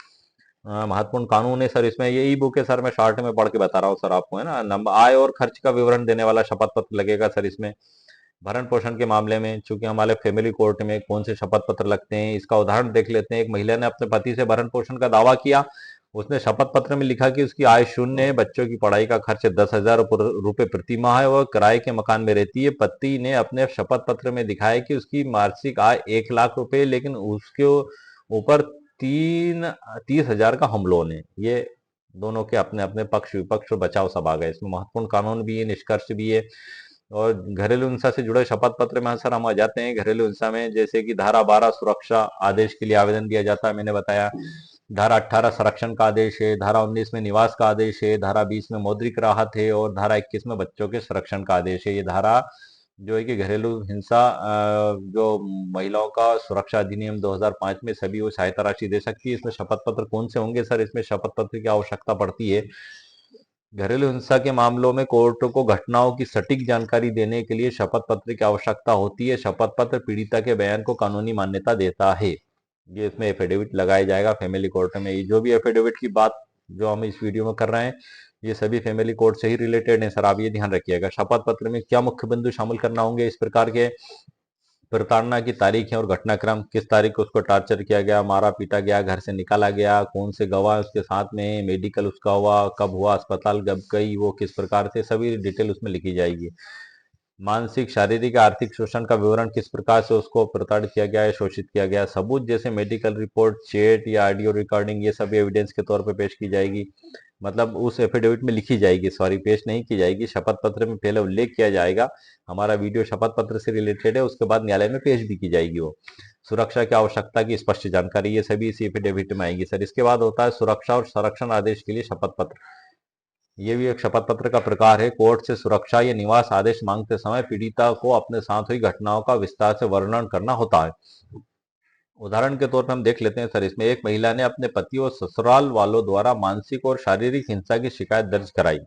महत्वपूर्ण कानून है सर इसमें, ये ई बुक है सर, मैं शॉर्ट में पढ़ के बता रहा हूँ सर आपको, है ना। नंबर आय और खर्च का विवरण देने वाला शपथ पत्र लगेगा सर इसमें। भरण पोषण के मामले में चूंकि हमारे फैमिली कोर्ट में कौन से शपथ पत्र लगते हैं, इसका उदाहरण देख लेते हैं। एक महिला ने अपने पति से भरण पोषण का दावा किया। उसने शपथ पत्र में लिखा कि उसकी आय शून्य है, बच्चों की पढ़ाई का खर्च 10,000 रुपए प्रति माह है, वह किराए के मकान में रहती है। पति ने अपने शपथ पत्र में दिखाया कि उसकी मासिक आय 1 लाख रुपए, लेकिन उसके ऊपर 30,000 का होम लोन है। ये दोनों के अपने अपने पक्ष विपक्ष और बचाव सब आ गए। इसमें महत्वपूर्ण कानून भी है, निष्कर्ष भी है। और घरेलू हिंसा से जुड़े शपथ पत्र में सर हम आ जाते हैं। घरेलू हिंसा में जैसे कि धारा 12 सुरक्षा आदेश के लिए आवेदन दिया जाता है, मैंने बताया। धारा 18 संरक्षण का आदेश है। धारा 19 में निवास का आदेश है। धारा 20 में मौद्रिक राहत है, और धारा 21 में बच्चों के संरक्षण का आदेश है। ये धारा जो है कि घरेलू हिंसा, जो महिलाओं का सुरक्षा अधिनियम 2005 में सभी वो सहायता राशि दे सकती है। इसमें शपथ पत्र कौन से होंगे सर? इसमें शपथ पत्र की आवश्यकता पड़ती है घरेलू हिंसा के मामलों में कोर्ट को घटनाओं की सटीक जानकारी देने के लिए शपथ पत्र की आवश्यकता होती है। शपथ पत्र पीड़िता के बयान को कानूनी मान्यता देता है। ये इसमें एफिडेविट लगाया जाएगा फैमिली कोर्ट में। ये जो भी एफिडेविट की बात जो हम इस वीडियो में कर रहे हैं, ये सभी फैमिली कोर्ट से ही रिलेटेड है सर, आप ये ध्यान रखिएगा। शपथ पत्र में क्या मुख्य बिंदु शामिल करना होंगे इस प्रकार के प्रताड़ना की तारीखें और घटनाक्रम, किस तारीख को उसको टॉर्चर किया गया, मारा पीटा गया, घर से निकाला गया, कौन से गवाह उसके साथ में, मेडिकल उसका हुआ कब हुआ, अस्पताल कब गई, वो किस प्रकार से, सभी डिटेल उसमें लिखी जाएगी। मानसिक शारीरिक आर्थिक शोषण का विवरण, किस प्रकार से उसको प्रताड़ित किया गया है, शोषित किया गया, सबूत जैसे मेडिकल रिपोर्ट, चैट या ऑडियो रिकॉर्डिंग, ये सभी एविडेंस के तौर पर पेश की जाएगी। मतलब उस एफिडेविट में लिखी जाएगी, सॉरी पेश नहीं की जाएगी, शपथ पत्र में पहले उल्लेख किया जाएगा। हमारा वीडियो शपथ पत्र से रिलेटेड है, उसके बाद न्यायालय में पेश भी की जाएगी वो। सुरक्षा की आवश्यकता की स्पष्ट जानकारी, ये सभी इसी एफिडेविट में आएगी सर। इसके बाद होता है सुरक्षा और संरक्षण आदेश के लिए शपथ पत्र। ये भी एक शपथ पत्र का प्रकार है। कोर्ट से सुरक्षा या निवास आदेश मांगते समय पीड़िता को अपने साथ हुई घटनाओं का विस्तार से वर्णन करना होता है। उदाहरण के तौर पर हम देख लेते हैं सर, इसमें एक महिला ने अपने पति और ससुराल वालों द्वारा मानसिक और शारीरिक हिंसा की शिकायत दर्ज कराई।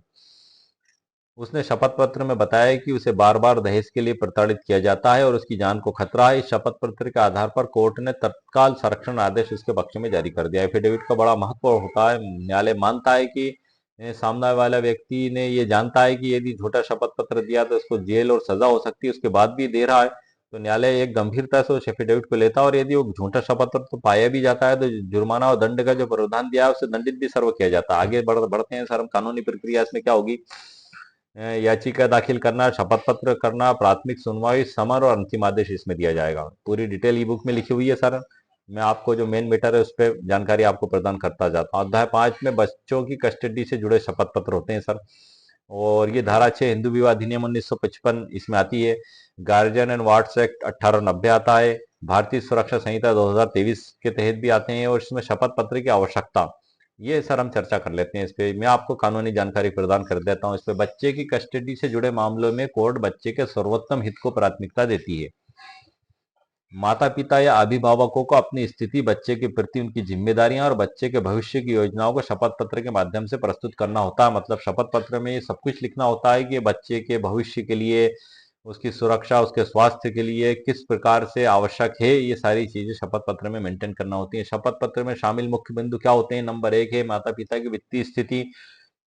उसने शपथ पत्र में बताया कि उसे बार बार दहेज के लिए प्रताड़ित किया जाता है और उसकी जान को खतरा है। इस शपथ पत्र के आधार पर कोर्ट ने तत्काल संरक्षण आदेश उसके पक्ष में जारी कर दिया। एफिडेविट का बड़ा महत्व होता है। न्यायालय मानता है कि सामने वाला व्यक्ति ने ये जानता है कि यदि झूठा शपथ पत्र दिया तो उसको जेल और सजा हो सकती है, उसके बाद भी दे रहा है, तो न्यायालय एक गंभीरता से उस एफिडेविट को लेता है। और यदि वो झूठा शपथ पत्र तो पाया भी जाता है तो जुर्माना और दंड का जो प्रावधान दिया है उससे दंडित भी सर्व किया जाता है। आगे बढ़ते हैं सर, हम कानूनी प्रक्रिया इसमें क्या होगी। याचिका दाखिल करना, शपथ पत्र करना, प्राथमिक सुनवाई, समन और अंतिम आदेश इसमें दिया जाएगा। पूरी डिटेल ई बुक में लिखी हुई है सर। मैं आपको जो मेन मैटर है उस पर जानकारी आपको प्रदान करता जाता हूँ। अध्याय 5 में बच्चों की कस्टडी से जुड़े शपथ पत्र होते हैं सर। और ये धारा 6 हिंदू विवाह अधिनियम 1955 इसमें आती है। गार्जियन एंड वार्ड्स एक्ट 1890 आता है। भारतीय सुरक्षा संहिता 2023 के तहत भी आते हैं। और इसमें शपथ पत्र की आवश्यकता, ये सर हम चर्चा कर लेते हैं इस पे। मैं आपको कानूनी जानकारी प्रदान कर देता हूँ इस पे। बच्चे की कस्टडी से जुड़े मामलों में कोर्ट बच्चे के सर्वोत्तम हित को प्राथमिकता देती है। माता पिता या अभिभावकों को अपनी स्थिति, बच्चे के प्रति उनकी जिम्मेदारियां और बच्चे के भविष्य की योजनाओं को शपथ पत्र के माध्यम से प्रस्तुत करना होता है। मतलब शपथ पत्र में ये सब कुछ लिखना होता है कि बच्चे के भविष्य के लिए, उसकी सुरक्षा, उसके स्वास्थ्य के लिए किस प्रकार से आवश्यक है, ये सारी चीजें शपथ पत्र में मेंटेन करना होती है। शपथ पत्र में शामिल मुख्य बिंदु क्या होते हैं। नंबर 1 है माता पिता की वित्तीय स्थिति,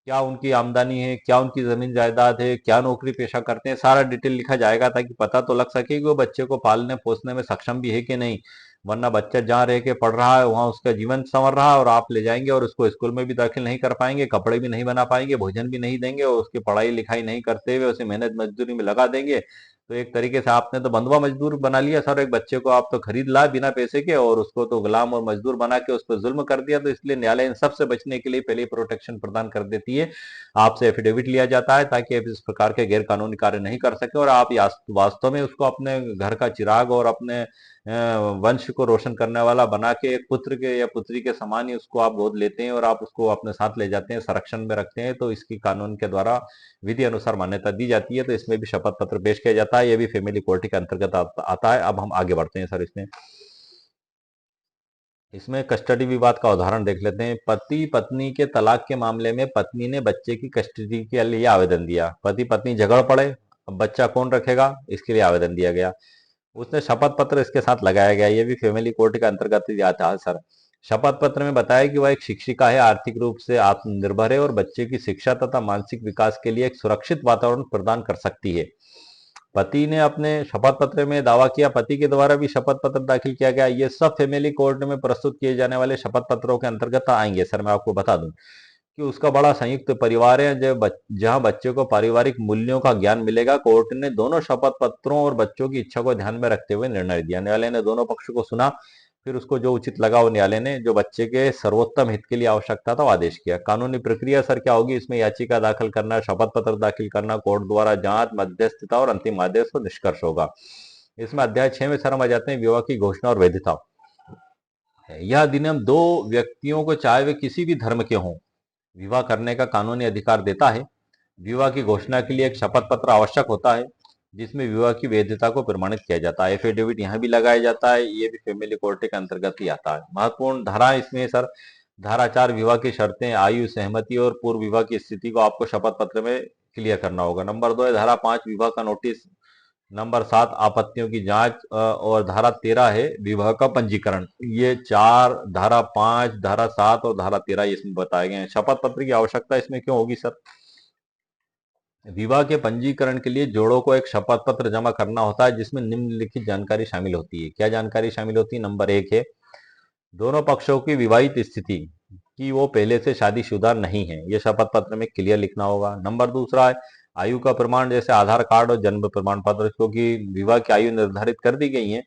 क्या उनकी आमदनी है, क्या उनकी जमीन जायदाद है, क्या नौकरी पेशा करते हैं, सारा डिटेल लिखा जाएगा ताकि पता तो लग सके कि वो बच्चे को पालने पोसने में सक्षम भी है कि नहीं। वरना बच्चा जहाँ रह के पढ़ रहा है वहां उसका जीवन संवर रहा है और आप ले जाएंगे और उसको स्कूल में भी दाखिल नहीं कर पाएंगे, कपड़े भी नहीं बना पाएंगे, भोजन भी नहीं देंगे और उसकी पढ़ाई लिखाई नहीं करते हुए उसे मेहनत मजदूरी में लगा देंगे। तो एक तरीके से आपने तो बंधुआ मजदूर बना लिया सर। एक बच्चे को आप तो खरीद ला बिना पैसे के और उसको तो गुलाम और मजदूर बना के उस पर जुल्म कर दिया। तो इसलिए न्यायालय इन सबसे बचने के लिए पहले प्रोटेक्शन प्रदान कर देती है। आपसे एफिडेविट लिया जाता है ताकि आप इस प्रकार के गैर कानूनी कार्य नहीं कर सके और आप वास्तव में उसको अपने घर का चिराग और अपने वंश को रोशन करने वाला बना के एक पुत्र के या पुत्री के समान ही उसको आप गोद लेते हैं और आप उसको अपने साथ ले जाते हैं, संरक्षण में रखते हैं। तो इसकी कानून के द्वारा विधि अनुसार मान्यता दी जाती है। तो इसमें भी शपथ पत्र पेश किया जाता है। ये भी फैमिली कोर्ट के अंतर्गत आता है। अब हम आगे बढ़ते हैं सर। इसमें इसमें कस्टडी विवाद का उदाहरण देख लेते हैं। पति पत्नी के तलाक के मामले में पत्नी ने बच्चे की कस्टडी के लिए आवेदन दिया। पति पत्नी झगड़ पड़े, अब बच्चा कौन रखेगा, इसके लिए आवेदन दिया गया। उसने शपथ पत्र इसके साथ लगाया गया। ये भी फैमिली कोर्ट के अंतर्गत ही आता है सर। शपथ पत्र में बताया कि वह एक शिक्षिका है, आर्थिक रूप से आत्मनिर्भर है और बच्चे की शिक्षा तथा मानसिक विकास के लिए एक सुरक्षित वातावरण प्रदान कर सकती है। पति ने अपने शपथ पत्र में दावा किया, पति के द्वारा भी शपथ पत्र दाखिल किया गया। ये सब फैमिली कोर्ट में प्रस्तुत किए जाने वाले शपथ पत्रों के अंतर्गत आएंगे सर। मैं आपको बता दूं कि उसका बड़ा संयुक्त परिवार है जहां बच्चे को पारिवारिक मूल्यों का ज्ञान मिलेगा। कोर्ट ने दोनों शपथ पत्रों और बच्चों की इच्छा को ध्यान में रखते हुए निर्णय दिया। न्यायालय ने दोनों पक्ष को सुना, फिर उसको जो उचित लगा वो न्यायालय ने, जो बच्चे के सर्वोत्तम हित के लिए आवश्यकता था, वो आदेश किया। कानूनी प्रक्रिया सर क्या होगी। इसमें याचिका दाखिल करना, शपथ पत्र दाखिल करना, कोर्ट द्वारा जांच, मध्यस्थता और अंतिम आदेश को निष्कर्ष होगा। इसमें अध्याय 6 में सर हम आ जाते हैं विवाह की घोषणा और वैधता। यह अधिनियम दो व्यक्तियों को, चाहे वे किसी भी धर्म के हों, विवाह करने का कानूनी अधिकार देता है। विवाह की घोषणा के लिए एक शपथ पत्र आवश्यक होता है जिसमें विवाह की वैधता को प्रमाणित किया जाता है। एफिडेविट यहाँ भी लगाया जाता है। ये भी फैमिली कोर्ट के अंतर्गत ही आता है। महत्वपूर्ण धारा इसमें सर, धारा 4 विवाह की शर्तें, आयु, सहमति और पूर्व विवाह की स्थिति को आपको शपथ पत्र में क्लियर करना होगा। नंबर 2 है धारा 5 विवाह का नोटिस। नंबर 7 आपत्तियों की जांच और धारा 13 है विवाह का पंजीकरण। ये चार, धारा 5, धारा 7 और धारा 13 इसमें बताए गए हैं। शपथ पत्र की आवश्यकता इसमें क्यों होगी सर। विवाह के पंजीकरण के लिए जोड़ों को एक शपथ पत्र जमा करना होता है जिसमें निम्नलिखित जानकारी शामिल होती है। क्या जानकारी शामिल होती है? नंबर एक है दोनों पक्षों की विवाहित स्थिति, कि वो पहले से शादीशुदा नहीं है, ये शपथ पत्र में क्लियर लिखना होगा। नंबर दूसरा है आयु का प्रमाण, जैसे आधार कार्ड और जन्म प्रमाण पत्र, क्योंकि विवाह की आयु निर्धारित कर दी गई है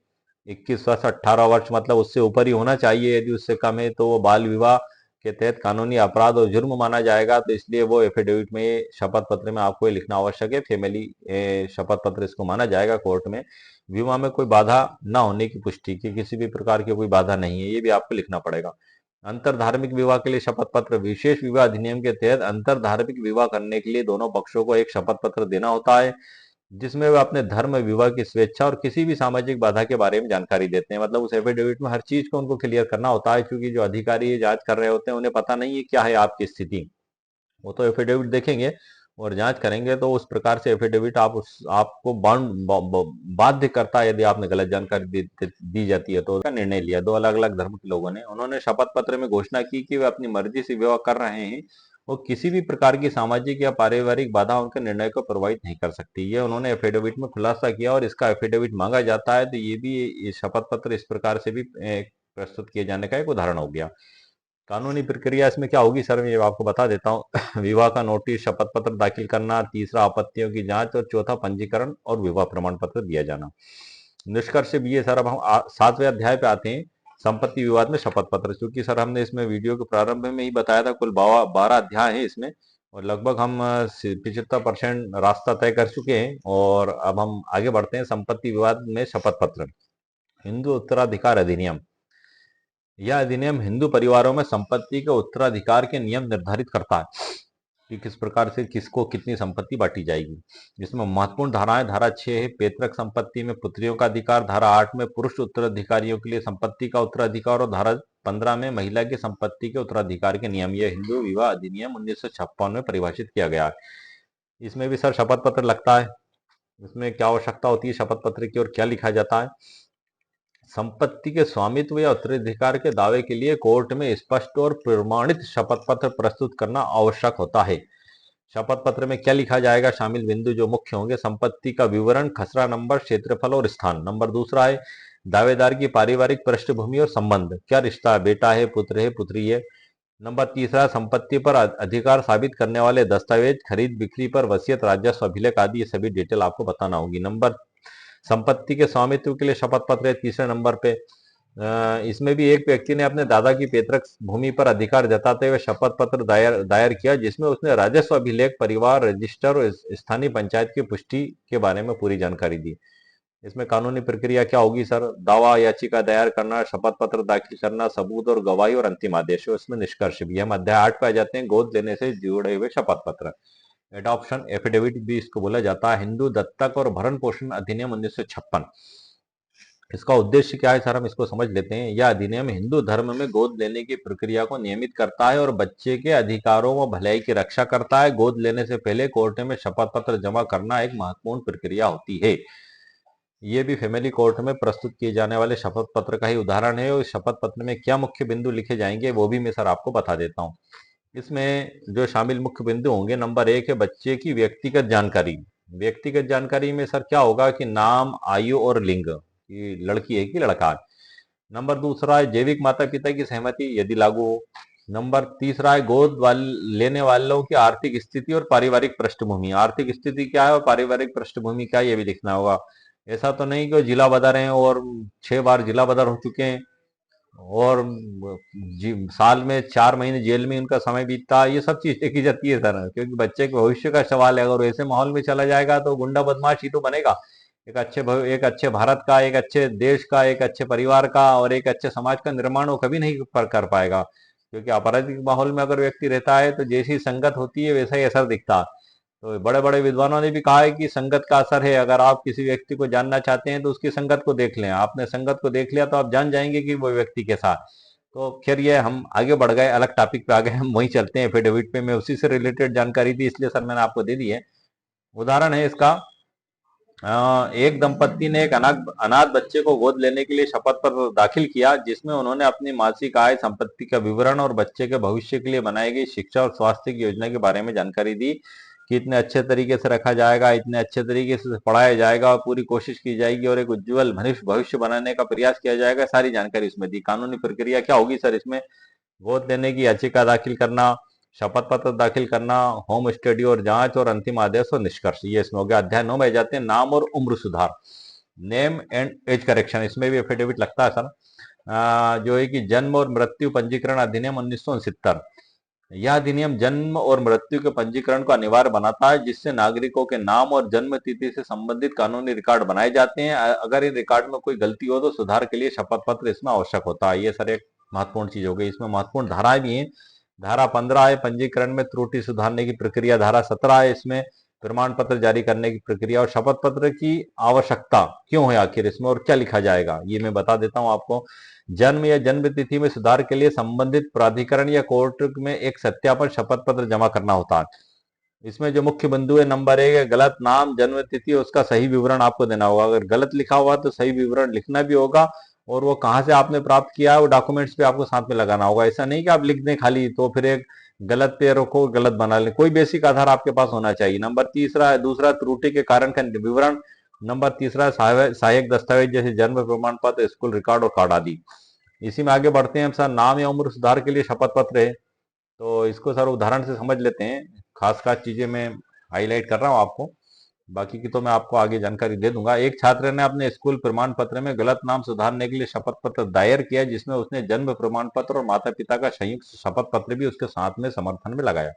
21 वर्ष 18 वर्ष, मतलब उससे ऊपर ही होना चाहिए। यदि उससे कम है तो वो बाल विवाह के तहत कानूनी अपराध और जुर्म माना जाएगा। तो इसलिए वो एफिडेविट में, शपथ पत्र में आपको ये लिखना आवश्यक है, फैमिली शपथ पत्र इसको माना जाएगा कोर्ट में। विवाह में कोई बाधा न होने की पुष्टि, कि किसी भी प्रकार की कोई बाधा नहीं है, ये भी आपको लिखना पड़ेगा। अंतर धार्मिक विवाह के लिए शपथ पत्र, विशेष विवाह अधिनियम के तहत अंतर धार्मिक विवाह करने के लिए दोनों पक्षों को एक शपथ पत्र देना होता है जिसमें वे अपने धर्म, विवाह की स्वेच्छा और किसी भी सामाजिक बाधा के बारे में जानकारी देते हैं। मतलब उस एफिडेविट में हर चीज को उनको क्लियर करना होता है, क्योंकि जो अधिकारी ये जांच कर रहे होते हैं उन्हें पता नहीं है क्या है आपकी स्थिति। वो तो एफिडेविट देखेंगे और जांच करेंगे, तो उस प्रकार से एफिडेविट आपको बाध्य करता है। यदि आपने गलत जानकारी दी जाती है तो उसका निर्णय लिया। दो अलग अलग धर्म के लोगों ने, उन्होंने शपथ पत्र में घोषणा की कि वे अपनी मर्जी से विवाह कर रहे हैं और किसी भी प्रकार की सामाजिक या पारिवारिक बाधा उनके निर्णय को प्रभावित नहीं कर सकती। ये उन्होंने एफिडेविट में खुलासा किया और इसका एफिडेविट मांगा जाता है। तो ये भी, ये शपथ पत्र इस प्रकार से भी प्रस्तुत किए जाने का एक उदाहरण हो गया। कानूनी प्रक्रिया इसमें क्या होगी सर, मैं ये आपको बता देता हूँ। विवाह का नोटिस, शपथ पत्र दाखिल करना, तीसरा आपत्तियों की जांच और चौथा पंजीकरण और विवाह प्रमाण पत्र दिया जाना। निष्कर्ष भी ये सर, अब हम 7वें अध्याय पे आते हैं, संपत्ति विवाद में शपथ पत्र। क्योंकि सर हमने इसमें वीडियो के प्रारंभ में ही बताया था, कुल 12 अध्याय है इसमें और लगभग हम 75% रास्ता तय कर चुके हैं। और अब हम आगे बढ़ते हैं। संपत्ति विवाद में शपथ पत्र, हिंदू उत्तराधिकार अधिनियम। यह अधिनियम हिंदू परिवारों में संपत्ति के उत्तराधिकार के नियम निर्धारित करता है कि किस प्रकार से किसको कितनी संपत्ति बांटी जाएगी। जिसमें महत्वपूर्ण धाराएं, धारा 6 है पैतृक संपत्ति में पुत्रियों का अधिकार, धारा 8 में पुरुष उत्तराधिकारियों के लिए संपत्ति का उत्तराधिकार और धारा 15 में महिला की संपत्ति के उत्तराधिकार के नियम। यह हिंदू विवाह अधिनियम 1956 में परिभाषित किया गया है। इसमें भी सर शपथ पत्र लगता है। इसमें क्या आवश्यकता होती है शपथ पत्र की और क्या लिखा जाता है? संपत्ति के स्वामित्व या उत्तराधिकार के दावे के लिए कोर्ट में स्पष्ट और प्रमाणित शपथ पत्र प्रस्तुत करना आवश्यक होता है। शपथ पत्र में क्या लिखा जाएगा? शामिल बिंदु जो मुख्य होंगे: संपत्ति का विवरण, खसरा नंबर, क्षेत्रफल और स्थान। नंबर दूसरा है दावेदार की पारिवारिक पृष्ठभूमि और संबंध, क्या रिश्ता है, बेटा है, पुत्र है, पुत्री है। नंबर तीसरा, संपत्ति पर अधिकार साबित करने वाले दस्तावेज, खरीद बिक्री पर वसीयत, राजस्व अभिलेख आदि, ये सभी डिटेल आपको बताना होगी। नंबर संपत्ति के स्वामित्व के लिए शपथ पत्र है तीसरे नंबर पे। इसमें भी एक व्यक्ति ने अपने दादा की पैतृक भूमि पर अधिकार जताते हुए शपथ पत्र दायर किया, जिसमें उसने राजस्व अभिलेख, परिवार रजिस्टर और स्थानीय पंचायत की पुष्टि के बारे में पूरी जानकारी दी। इसमें कानूनी प्रक्रिया क्या होगी सर? दावा याचिका दायर करना, शपथ पत्र दाखिल करना, सबूत और गवाही और अंतिम आदेश। इसमें निष्कर्ष भी। हम अध्याय 8 पे आ जाते हैं, गोद लेने से जुड़े हुए शपथ पत्र। एडॉप्शन एफिडेविट भी इसको बोला जाता है। हिंदू दत्तक और भरण पोषण अधिनियम 1956, इसका उद्देश्य क्या है सर, हम इसको समझ लेते हैं। यह अधिनियम हिंदू धर्म में गोद लेने की प्रक्रिया को नियमित करता है और बच्चे के अधिकारों व भलाई की रक्षा करता है। गोद लेने से पहले कोर्ट में शपथ पत्र जमा करना एक महत्वपूर्ण प्रक्रिया होती है। ये भी फैमिली कोर्ट में प्रस्तुत किए जाने वाले शपथ पत्र का ही उदाहरण है। और इस शपथ पत्र में क्या मुख्य बिंदु लिखे जाएंगे वो भी मैं सर आपको बता देता हूँ। इसमें जो शामिल मुख्य बिंदु होंगे: नंबर 1 है बच्चे की व्यक्तिगत जानकारी। व्यक्तिगत जानकारी में सर क्या होगा कि नाम, आयु और लिंग, कि लड़की है कि लड़का है। नंबर दूसरा है जैविक माता पिता की सहमति यदि लागू हो। नंबर तीसरा है लेने वालों की आर्थिक स्थिति और पारिवारिक पृष्ठभूमि। आर्थिक स्थिति क्या है और पारिवारिक पृष्ठभूमि क्या है, ये भी लिखना होगा। ऐसा तो नहीं कि वो जिला बदर हैं और 6 बार जिला बदर हो चुके हैं और साल में 4 महीने जेल में उनका समय बीतता है, ये सब चीज देखी जाती है सर। क्योंकि बच्चे के भविष्य का सवाल है। अगर ऐसे माहौल में चला जाएगा तो गुंडा बदमाश ही तो बनेगा। एक अच्छे भारत का, एक अच्छे देश का, एक अच्छे परिवार का और एक अच्छे समाज का निर्माण वो कभी नहीं कर पाएगा। क्योंकि आपराधिक माहौल में अगर व्यक्ति रहता है तो जैसी संगत होती है वैसा ही असर दिखता है। तो बड़े बड़े विद्वानों ने भी कहा है कि संगत का असर है। अगर आप किसी व्यक्ति को जानना चाहते हैं तो उसकी संगत को देख लें। आपने संगत को देख लिया तो आप जान जाएंगे कि वो व्यक्ति कैसा। तो खैर, ये हम आगे बढ़ गए, अलग टॉपिक पे आ गए, हम वहीं चलते हैं एफिडेविट पे। मैं उसी से रिलेटेड जानकारी थी इसलिए सर मैंने आपको दे दी है। उदाहरण है इसका। एक दंपत्ति ने एक अनाथ बच्चे को गोद लेने के लिए शपथ पत्र दाखिल किया, जिसमें उन्होंने अपनी मासिक आय, संपत्ति का विवरण और बच्चे के भविष्य के लिए बनाई गई शिक्षा और स्वास्थ्य की योजना के बारे में जानकारी दी। कि इतने अच्छे तरीके से रखा जाएगा, इतने अच्छे तरीके से पढ़ाया जाएगा और पूरी कोशिश की जाएगी और एक उज्जवल भविष्य भविष्य बनाने का प्रयास किया जाएगा। सारी जानकारी इसमें दी। कानूनी प्रक्रिया क्या होगी सर इसमें? गोद लेने की याचिका दाखिल करना, शपथ पत्र दाखिल करना, होम स्टडी और जांच और अंतिम आदेश और निष्कर्ष, ये इसमें हो गया। अध्याय 9 में जाते हैं नाम और उम्र सुधार, नेम एंड एज करेक्शन। इसमें भी एफिडेविट लगता है सर। जो है कि जन्म और मृत्यु पंजीकरण अधिनियम 1969, यह अधिनियम जन्म और मृत्यु के पंजीकरण को अनिवार्य बनाता है, जिससे नागरिकों के नाम और जन्म तिथि से संबंधित कानूनी रिकॉर्ड बनाए जाते हैं। अगर इन रिकॉर्ड में कोई गलती हो तो सुधार के लिए शपथ पत्र इसमें आवश्यक होता है। ये सर एक महत्वपूर्ण चीज हो गई। इसमें महत्वपूर्ण धाराएं भी हैं। धारा 15 है पंजीकरण में त्रुटि सुधारने की प्रक्रिया। धारा 17 है इसमें प्रमाण पत्र जारी करने की प्रक्रिया। और शपथ पत्र की आवश्यकता क्यों है आखिर इसमें और क्या लिखा जाएगा, ये मैं बता देता हूं आपको। जन्म या जन्म तिथि में सुधार के लिए संबंधित प्राधिकरण या कोर्ट में एक सत्यापन शपथ पत्र जमा करना होता है। इसमें जो मुख्य बिंदु है, नंबर 1 है गलत नाम, जन्म तिथि, उसका सही विवरण आपको देना होगा। अगर गलत लिखा हुआ तो सही विवरण लिखना भी होगा और वो कहाँ से आपने प्राप्त किया है वो डॉक्यूमेंट्स पे आपको साथ में लगाना होगा। ऐसा नहीं कि आप लिख दें खाली तो फिर एक गलत पे रखो, गलत बना ले। कोई बेसिक आधार आपके पास होना चाहिए। नंबर तीसरा है दूसरा त्रुटि के कारण का विवरण। नंबर तीसरा सहायक दस्तावेज जैसे जन्म प्रमाण पत्र, स्कूल रिकॉर्ड और कार्ड आदि। इसी में आगे बढ़ते हैं हम सर। नाम या उम्र सुधार के लिए शपथ पत्र है, तो इसको सर उदाहरण से समझ लेते हैं। खास खास चीजें मैं हाईलाइट कर रहा हूँ आपको, बाकी की तो मैं आपको आगे जानकारी दे दूंगा। एक छात्र ने अपने स्कूल प्रमाण पत्र में गलत नाम सुधारने के लिए शपथ पत्र दायर किया, जिसमें उसने जन्म प्रमाण पत्र और माता पिता का संयुक्त शपथ पत्र भी उसके साथ में समर्थन में लगाया।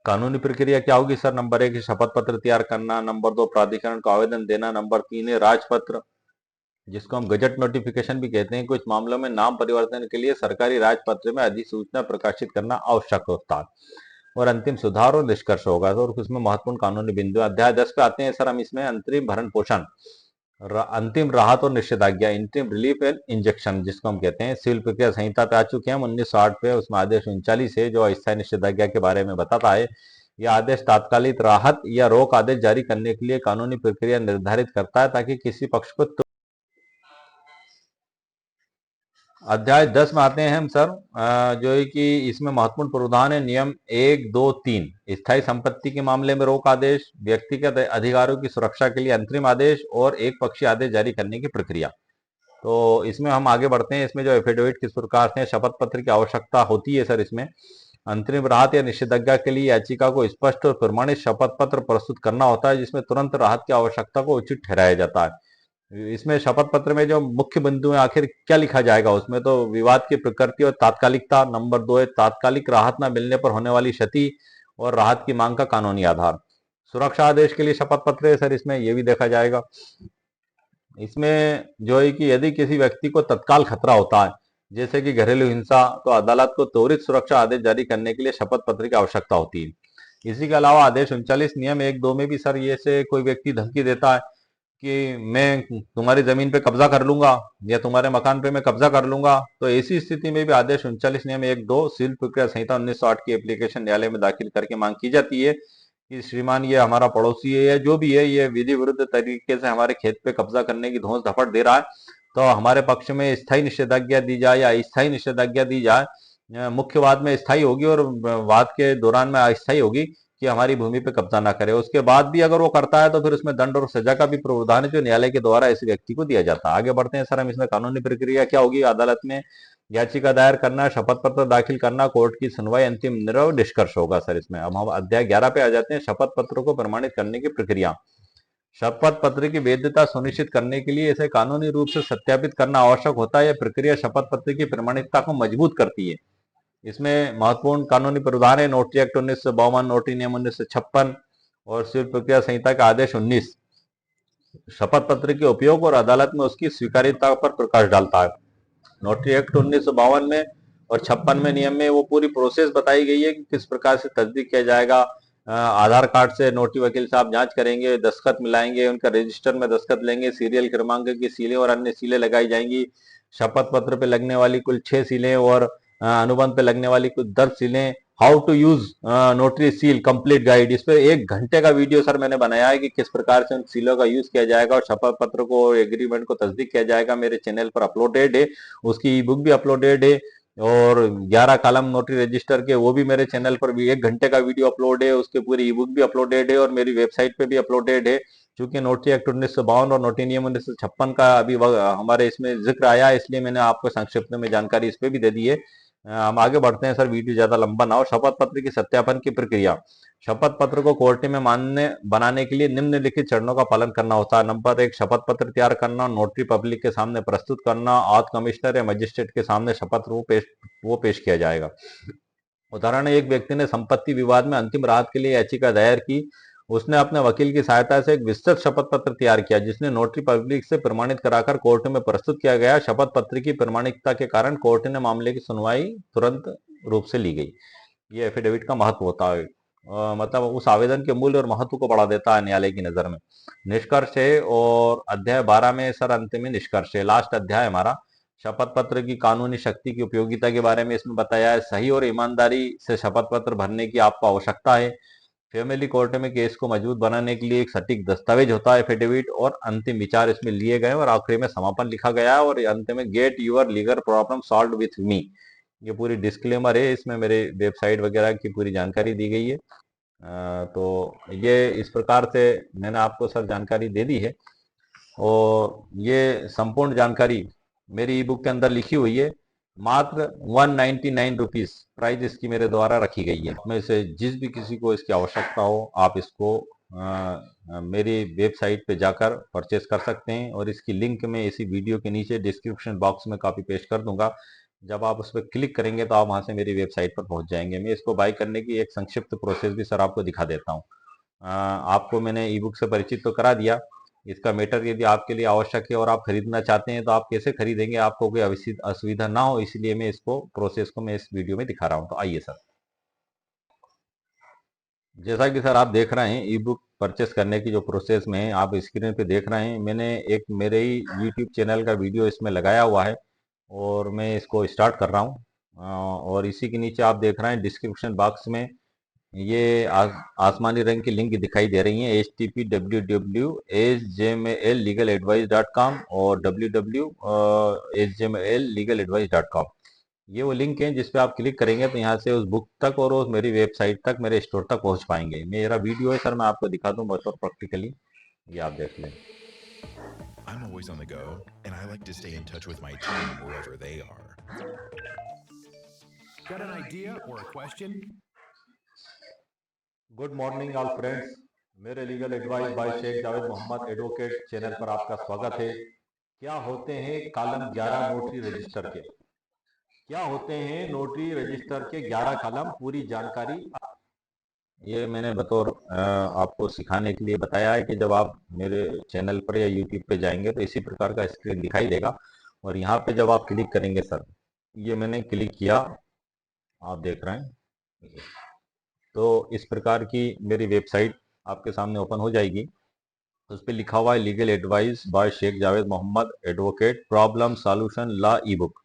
कानूनी प्रक्रिया क्या होगी सर? नंबर 1 शपथ पत्र तैयार करना, नंबर 2 प्राधिकरण को आवेदन देना, नंबर 3 है राजपत्र, जिसको हम गजट नोटिफिकेशन भी कहते हैं। कुछ मामलों में नाम परिवर्तन के लिए सरकारी राजपत्र में अधिसूचना प्रकाशित करना आवश्यक होता है। और अंतिम सुधार और निष्कर्ष होगा। तो और उसमें महत्वपूर्ण कानूनी बिंदु। अध्याय 10 पे आते हैं सर हम। इसमें अंतरिम भरण पोषण, अंतिम राहत और निषेधाज्ञा, इंटरिम रिलीफ एंड इंजेक्शन, जिसको हम कहते हैं। सिविल प्रक्रिया संहिता पे आ चुके हैं हम 1960 पे। उसमें आदेश 39 है जो अस्थायी निषेधाज्ञा के बारे में बताता है। यह आदेश तात्कालिक राहत या रोक आदेश जारी करने के लिए कानूनी प्रक्रिया निर्धारित करता है ताकि किसी पक्ष को। अध्याय 10 में आते हैं हम सर। जो है कि इसमें महत्वपूर्ण प्रावधान है नियम 1, 2, 3। स्थायी संपत्ति के मामले में रोक आदेश, व्यक्तिगत अधिकारों की सुरक्षा के लिए अंतरिम आदेश और एक पक्षीय आदेश जारी करने की प्रक्रिया। तो इसमें हम आगे बढ़ते हैं। इसमें जो एफिडेविट किस प्रकार से शपथ पत्र की आवश्यकता होती है सर, इसमें अंतरिम राहत या निषेधाज्ञा के लिए याचिका को स्पष्ट और प्रमाणित शपथ पत्र प्रस्तुत करना होता है, जिसमें तुरंत राहत की आवश्यकता को उचित ठहराया जाता है। इसमें शपथ पत्र में जो मुख्य बिंदु है आखिर क्या लिखा जाएगा उसमें, तो विवाद की प्रकृति और तात्कालिकता। नंबर 2 है तात्कालिक राहत न मिलने पर होने वाली क्षति और राहत की मांग का कानूनी आधार। सुरक्षा आदेश के लिए शपथ पत्र है सर, इसमें ये भी देखा जाएगा। इसमें जो है कि यदि किसी व्यक्ति को तत्काल खतरा होता है जैसे कि घरेलू हिंसा, तो अदालत को त्वरित सुरक्षा आदेश जारी करने के लिए शपथ पत्र की आवश्यकता होती है। इसी के अलावा आदेश 39 नियम 1, 2 में भी सर ये से कोई व्यक्ति धमकी देता है कि मैं तुम्हारी जमीन पे कब्जा कर लूंगा या तुम्हारे मकान पे मैं कब्जा कर लूंगा, तो ऐसी स्थिति में भी आदेश 39 नियम 1, 2 सिविल प्रक्रिया संहिता 1908 की एप्लीकेशन न्यायालय में दाखिल करके मांग की जाती है कि श्रीमान ये हमारा पड़ोसी है या जो भी है ये विधि विरुद्ध तरीके से हमारे खेत पे कब्जा करने की धौंस धपट दे रहा है, तो हमारे पक्ष में स्थायी निषेधाज्ञा दी जाए या अस्थायी निषेधाज्ञा दी जाए। मुख्य वाद में स्थायी होगी और वाद के दौरान में अस्थायी होगी कि हमारी भूमि पे कब्जा ना करे। उसके बाद भी अगर वो करता है तो फिर उसमें दंड और सजा का भी प्रावधान है जो न्यायालय के द्वारा इस व्यक्ति को दिया जाता है। आगे बढ़ते हैं सर हम। इसमें कानूनी प्रक्रिया क्या होगी? अदालत में याचिका दायर करना, शपथ पत्र दाखिल करना, कोर्ट की सुनवाई, अंतिम निर्णय, निष्कर्ष होगा सर इसमें। अब हम अध्याय 11 पे आ जाते हैं। शपथ पत्र को प्रमाणित करने की प्रक्रिया। शपथ पत्र की वैधता सुनिश्चित करने के लिए इसे कानूनी रूप से सत्यापित करना आवश्यक होता है। यह प्रक्रिया शपथ पत्र की प्रमाणिकता को मजबूत करती है। इसमें महत्वपूर्ण कानूनी प्रावधान है नोटरी एक्ट 1952, नोटरी नियम 1956 और सिविल प्रक्रिया संहिता का आदेश 19 शपथ पत्र के उपयोग और अदालत में उसकी स्वीकार्यता पर प्रकाश डालता है। नोटरी एक्ट 1952 में और 56 में नियम में वो पूरी प्रोसेस बताई गई है कि किस प्रकार से तस्दीक किया जाएगा। आधार कार्ड से नोटरी वकील साहब जांच करेंगे, दस्तखत मिलाएंगे, उनका रजिस्टर में दस्तखत लेंगे, सीरियल क्रमांक की सीलें और अन्य सीलें लगाई जाएंगी। शपथ पत्र पे लगने वाली कुल 6 सीलें और अनुबंध पे लगने वाली कुछ 10 सीलें। How to use notary seal complete guide, इस पे 1 घंटे का वीडियो सर मैंने बनाया है कि किस प्रकार से उन सीलों का यूज किया जाएगा और शपथ पत्र को एग्रीमेंट को तस्दीक किया जाएगा। मेरे चैनल पर अपलोडेड है, उसकी ई बुक भी अपलोडेड है। और 11 कॉलम नोटरी रजिस्टर के वो भी मेरे चैनल पर भी 1 घंटे का वीडियो अपलोड है, उसके पूरी ई बुक भी अपलोडेड है और मेरी वेबसाइट पे भी अपलोडेड है। चूंकि नोटरी एक्ट 1952 और नोटरी नियम 1956 का अभी हमारे इसमें जिक्र आया है, इसलिए मैंने आपको संक्षिप्त में जानकारी इस पे भी दे दी है। हम आगे बढ़ते हैं सर, वीडियो ज्यादा लंबा ना हो। शपथ पत्र की सत्यापन की प्रक्रिया। शपथ पत्र को कोर्ट में मान्य बनाने के लिए निम्नलिखित चरणों का पालन करना होता है। नंबर 1, शपथ पत्र तैयार करना, नोटरी पब्लिक के सामने प्रस्तुत करना, औथ कमिश्नर या मजिस्ट्रेट के सामने शपथ वो पेश किया जाएगा। उदाहरण, एक व्यक्ति ने संपत्ति विवाद में अंतिम राहत के लिए याचिका दायर की। उसने अपने वकील की सहायता से एक विस्तृत शपथ पत्र तैयार किया, जिसने नोटरी पब्लिक से प्रमाणित कराकर कोर्ट में प्रस्तुत किया गया। शपथ पत्र की प्रमाणिकता के कारण कोर्ट ने मामले की सुनवाई तुरंत रूप से ली गई। ये एफिडेविट का महत्व होता है। मतलब उस आवेदन के मूल्य और महत्व को बढ़ा देता है न्यायालय की नजर में। निष्कर्ष है, और अध्याय 12 में सर अंत में निष्कर्ष है, लास्ट अध्याय हमारा। शपथ पत्र की कानूनी शक्ति की उपयोगिता के बारे में इसमें बताया है। सही और ईमानदारी से शपथ पत्र भरने की आपको आवश्यकता है। फैमिली कोर्ट में केस को मजबूत बनाने के लिए एक सटीक दस्तावेज होता है एफिडेविट, और अंतिम विचार इसमें लिए गए और आखिरी में समापन लिखा गया है, और अंत में get your legal problem solve with me. ये पूरी डिस्क्लेमर है, इसमें मेरे वेबसाइट वगैरह की पूरी जानकारी दी गई है। तो ये इस प्रकार से मैंने आपको सर जानकारी दे दी है, और ये संपूर्ण जानकारी मेरी ई बुक के अंदर लिखी हुई है। मात्र 199 रुपीज प्राइस इसकी मेरे द्वारा रखी गई है। में से जिस भी किसी को इसकी आवश्यकता हो, आप इसको मेरी वेबसाइट पे जाकर परचेस कर सकते हैं, और इसकी लिंक मैं इसी वीडियो के नीचे डिस्क्रिप्शन बॉक्स में कॉपी पेस्ट कर दूंगा। जब आप उस पर क्लिक करेंगे तो आप वहां से मेरी वेबसाइट पर पहुंच जाएंगे। मैं इसको बाय करने की एक संक्षिप्त प्रोसेस भी सर आपको दिखा देता हूँ। आपको मैंने ई बुक से परिचित तो करा दिया। इसका मैटर यदि आपके लिए आवश्यक है और आप खरीदना चाहते हैं तो आप कैसे खरीदेंगे, आपको कोई असुविधा ना हो, इसलिए मैं इसको प्रोसेस को मैं इस वीडियो में दिखा रहा हूं। तो आइए सर, जैसा कि सर आप देख रहे हैं ई बुक परचेस करने की जो प्रोसेस में है, आप स्क्रीन पे देख रहे हैं, मैंने एक मेरे ही यूट्यूब चैनल का वीडियो इसमें लगाया हुआ है, और मैं इसको स्टार्ट कर रहा हूँ। और इसी के नीचे आप देख रहे हैं डिस्क्रिप्शन बॉक्स में ये आसमानी रंग की लिंक दिखाई दे रही है, http://sjmllegaladvice.com और www.sjmllegaladvice.com। ये वो लिंक है जिस पे आप क्लिक करेंगे तो यहाँ से उस बुक तक और उस मेरी वेबसाइट तक, मेरे स्टोर तक पहुँच पाएंगे। मेरा वीडियो है सर, मैं आपको दिखा दूँ बहुत प्रैक्टिकली, ये आप देख लें। I'm always on the go, and I like to stay in touch with my team wherever they are. Got an idea or a question? Good morning all friends, मेरे legal advice by Sheikh Javed Mohammad advocate channel पर आपका स्वागत है। क्या होते हैं कॉलम 11 नोटरी रजिस्टर के? क्या होते हैं नोटरी रजिस्टर के 11 कॉलम, पूरी जानकारी। ये मैंने बतौर आपको सिखाने के लिए बताया है कि जब आप मेरे चैनल पर या यूट्यूब पे जाएंगे तो इसी प्रकार का स्क्रीन दिखाई देगा, और यहाँ पे जब आप क्लिक करेंगे सर, ये मैंने क्लिक किया, आप देख रहे हैं, तो इस प्रकार की मेरी वेबसाइट आपके सामने ओपन हो जाएगी। उस पर लिखा हुआ है legal advice by Sheikh Javed Mohammad advocate problem solution law e book,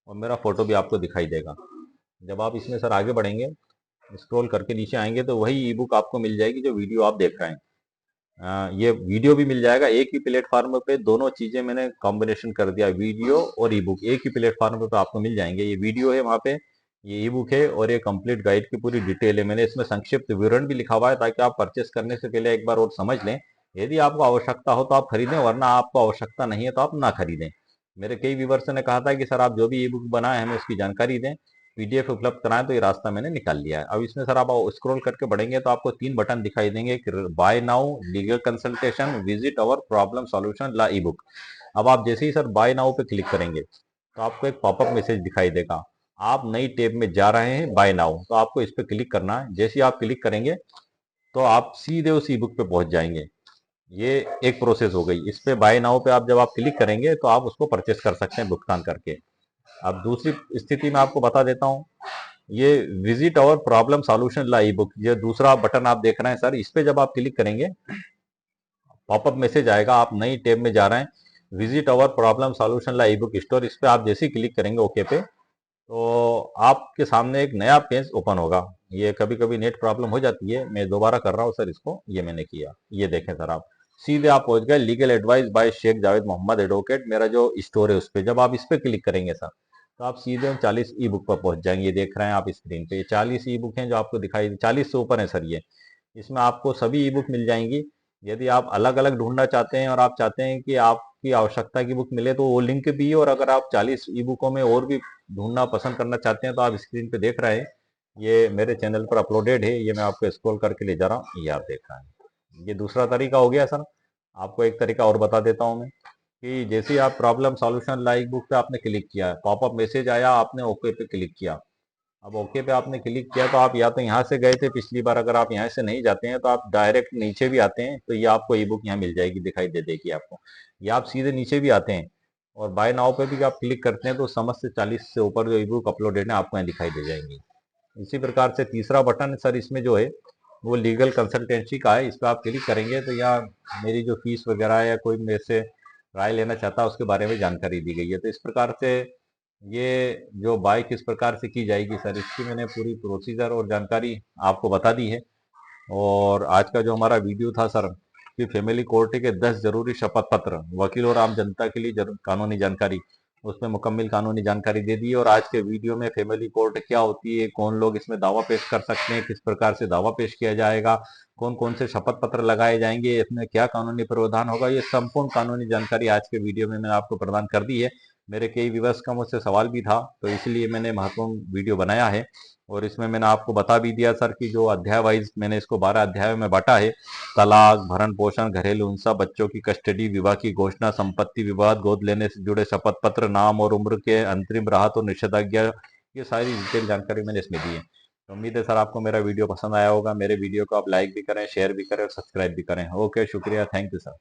और मेरा फोटो भी आपको दिखाई देगा। जब आप इसमें सर आगे बढ़ेंगे, स्क्रॉल करके नीचे आएंगे तो वही ई बुक आपको मिल जाएगी जो वीडियो आप देख रहे हैं। ये वीडियो भी मिल जाएगा एक ही प्लेटफॉर्म पे, दोनों चीजें मैंने कॉम्बिनेशन कर दिया, वीडियो और ई बुक एक ही प्लेटफॉर्म पे आपको मिल जाएंगे। ये वीडियो है वहाँ पे, ये ई बुक है, और ये कंप्लीट गाइड की पूरी डिटेल है। मैंने इसमें संक्षिप्त विवरण भी लिखा हुआ है ताकि आप परचेस करने से पहले एक बार और समझ लें। यदि आपको आवश्यकता हो तो आप खरीदें, वरना आपको आवश्यकता नहीं है तो आप ना खरीदें। मेरे कई व्यूवर्स ने कहा था कि सर आप जो भी ई बुक बनाए हमें उसकी जानकारी दें, पीडीएफ उपलब्ध कराएं, तो ये रास्ता मैंने निकाल लिया है। अब इसमें सर आप स्क्रॉल करके बढ़ेंगे तो आपको 3 बटन दिखाई देंगे, buy now, legal consultation, visit our problem solution law e book. अब आप जैसे ही सर बाय नाउ पे क्लिक करेंगे तो आपको एक पॉपअप मैसेज दिखाई देगा, आप नई टैब में जा रहे हैं बाय नाउ, तो आपको इस पे क्लिक करना है। जैसे ही आप क्लिक करेंगे तो आप सीधे उस ई बुक पे पहुंच जाएंगे। ये एक प्रोसेस हो गई। इस पे बाय नाउ पे आप जब आप क्लिक करेंगे तो आप उसको परचेस कर सकते हैं भुगतान करके। अब दूसरी स्थिति में आपको बता देता हूँ, ये विजिट और problem solution law e book, ये दूसरा बटन आप देख रहे हैं सर, इस पे जब आप क्लिक करेंगे पॉपअप मैसेज आएगा, आप नई टैब में जा रहे हैं, visit our problem solution law e book store. इस पे आप जैसे ही क्लिक करेंगे ओके पे, तो आपके सामने एक नया पेज ओपन होगा। ये कभी कभी नेट प्रॉब्लम हो जाती है, मैं दोबारा कर रहा हूँ सर इसको, ये मैंने किया, ये देखें सर, आप सीधे आप पहुंच गए legal advice by Sheikh Javed Mohammad advocate, मेरा जो स्टोर है उस पर। जब आप इस पे क्लिक करेंगे सर तो आप सीधे 40 ई बुक पर पहुंच जाएंगे। ये देख रहे हैं आप स्क्रीन पे, ये 40 ई बुक हैं जो आपको दिखाई, 40 से ऊपर है सर ये। इसमें आपको सभी ई बुक मिल जाएंगी। यदि आप अलग अलग ढूंढना चाहते हैं और आप चाहते हैं कि आपकी आवश्यकता की बुक मिले तो वो लिंक भी है, और अगर आप 40 ई बुकों में और भी ढूंढना पसंद करना चाहते हैं तो आप स्क्रीन पे देख रहे हैं, ये मेरे चैनल पर अपलोडेड है। ये मैं आपको स्क्रॉल करके ले जा रहा हूँ, ये आप देख रहे हैं। ये दूसरा तरीका हो गया सर। आपको एक तरीका और बता देता हूँ मैं, कि जैसे ही आप प्रॉब्लम सॉल्यूशन लाइक बुक पे आपने क्लिक किया, पॉपअप मैसेज आया, आपने ओके पे क्लिक किया। अब ओके पे आपने क्लिक किया तो आप या तो यहाँ से गए थे पिछली बार, अगर आप यहाँ से नहीं जाते हैं तो आप डायरेक्ट नीचे भी आते हैं तो ये आपको ई बुक यहाँ मिल जाएगी, दिखाई दे देगी आपको। या आप सीधे नीचे भी आते हैं और बाय नाउ पे भी आप क्लिक करते हैं तो समस्त से 40 से ऊपर जो ई बुक अपलोडेड है आपको यहाँ दिखाई दे जाएंगी। इसी प्रकार से तीसरा बटन सर इसमें जो है वो लीगल कंसल्टेंसी का है। इस पर आप क्लिक करेंगे तो यहाँ मेरी जो फीस वगैरह है या कोई मेरे से राय लेना चाहता है उसके बारे में जानकारी दी गई है। तो इस प्रकार से ये जो बाय किस प्रकार से की जाएगी सर, इसकी मैंने पूरी प्रोसीजर और जानकारी आपको बता दी है। और आज का जो हमारा वीडियो था सर, कि फैमिली कोर्ट के 10 जरूरी शपथ पत्र वकील और आम जनता के लिए कानूनी जानकारी, उसमें मुकम्मल कानूनी जानकारी दे दी है। और आज के वीडियो में फैमिली कोर्ट क्या होती है, कौन लोग इसमें दावा पेश कर सकते हैं, किस प्रकार से दावा पेश किया जाएगा, कौन कौन से शपथ पत्र लगाए जाएंगे, इसमें क्या कानूनी प्रावधान होगा, ये संपूर्ण कानूनी जानकारी आज के वीडियो में मैंने आपको प्रदान कर दी है। मेरे कई व्यूअर्स का मुझसे सवाल भी था तो इसलिए मैंने महत्वपूर्ण वीडियो बनाया है। और इसमें मैंने आपको बता भी दिया सर कि जो अध्याय वाइज मैंने इसको 12 अध्यायों में बांटा है, तलाक, भरण पोषण, घरेलू हिंसा, बच्चों की कस्टडी, विवाह की घोषणा, संपत्ति विवाद, गोद लेने से जुड़े शपथ पत्र, नाम और उम्र के अंतरिम राहत और निषेधाज्ञा, ये सारी डिटेल जानकारी मैंने इसमें दी है। तो उम्मीद है सर आपको मेरा वीडियो पसंद आया होगा। मेरे वीडियो को आप लाइक भी करें, शेयर भी करें और सब्सक्राइब भी करें। ओके, शुक्रिया, थैंक यू सर।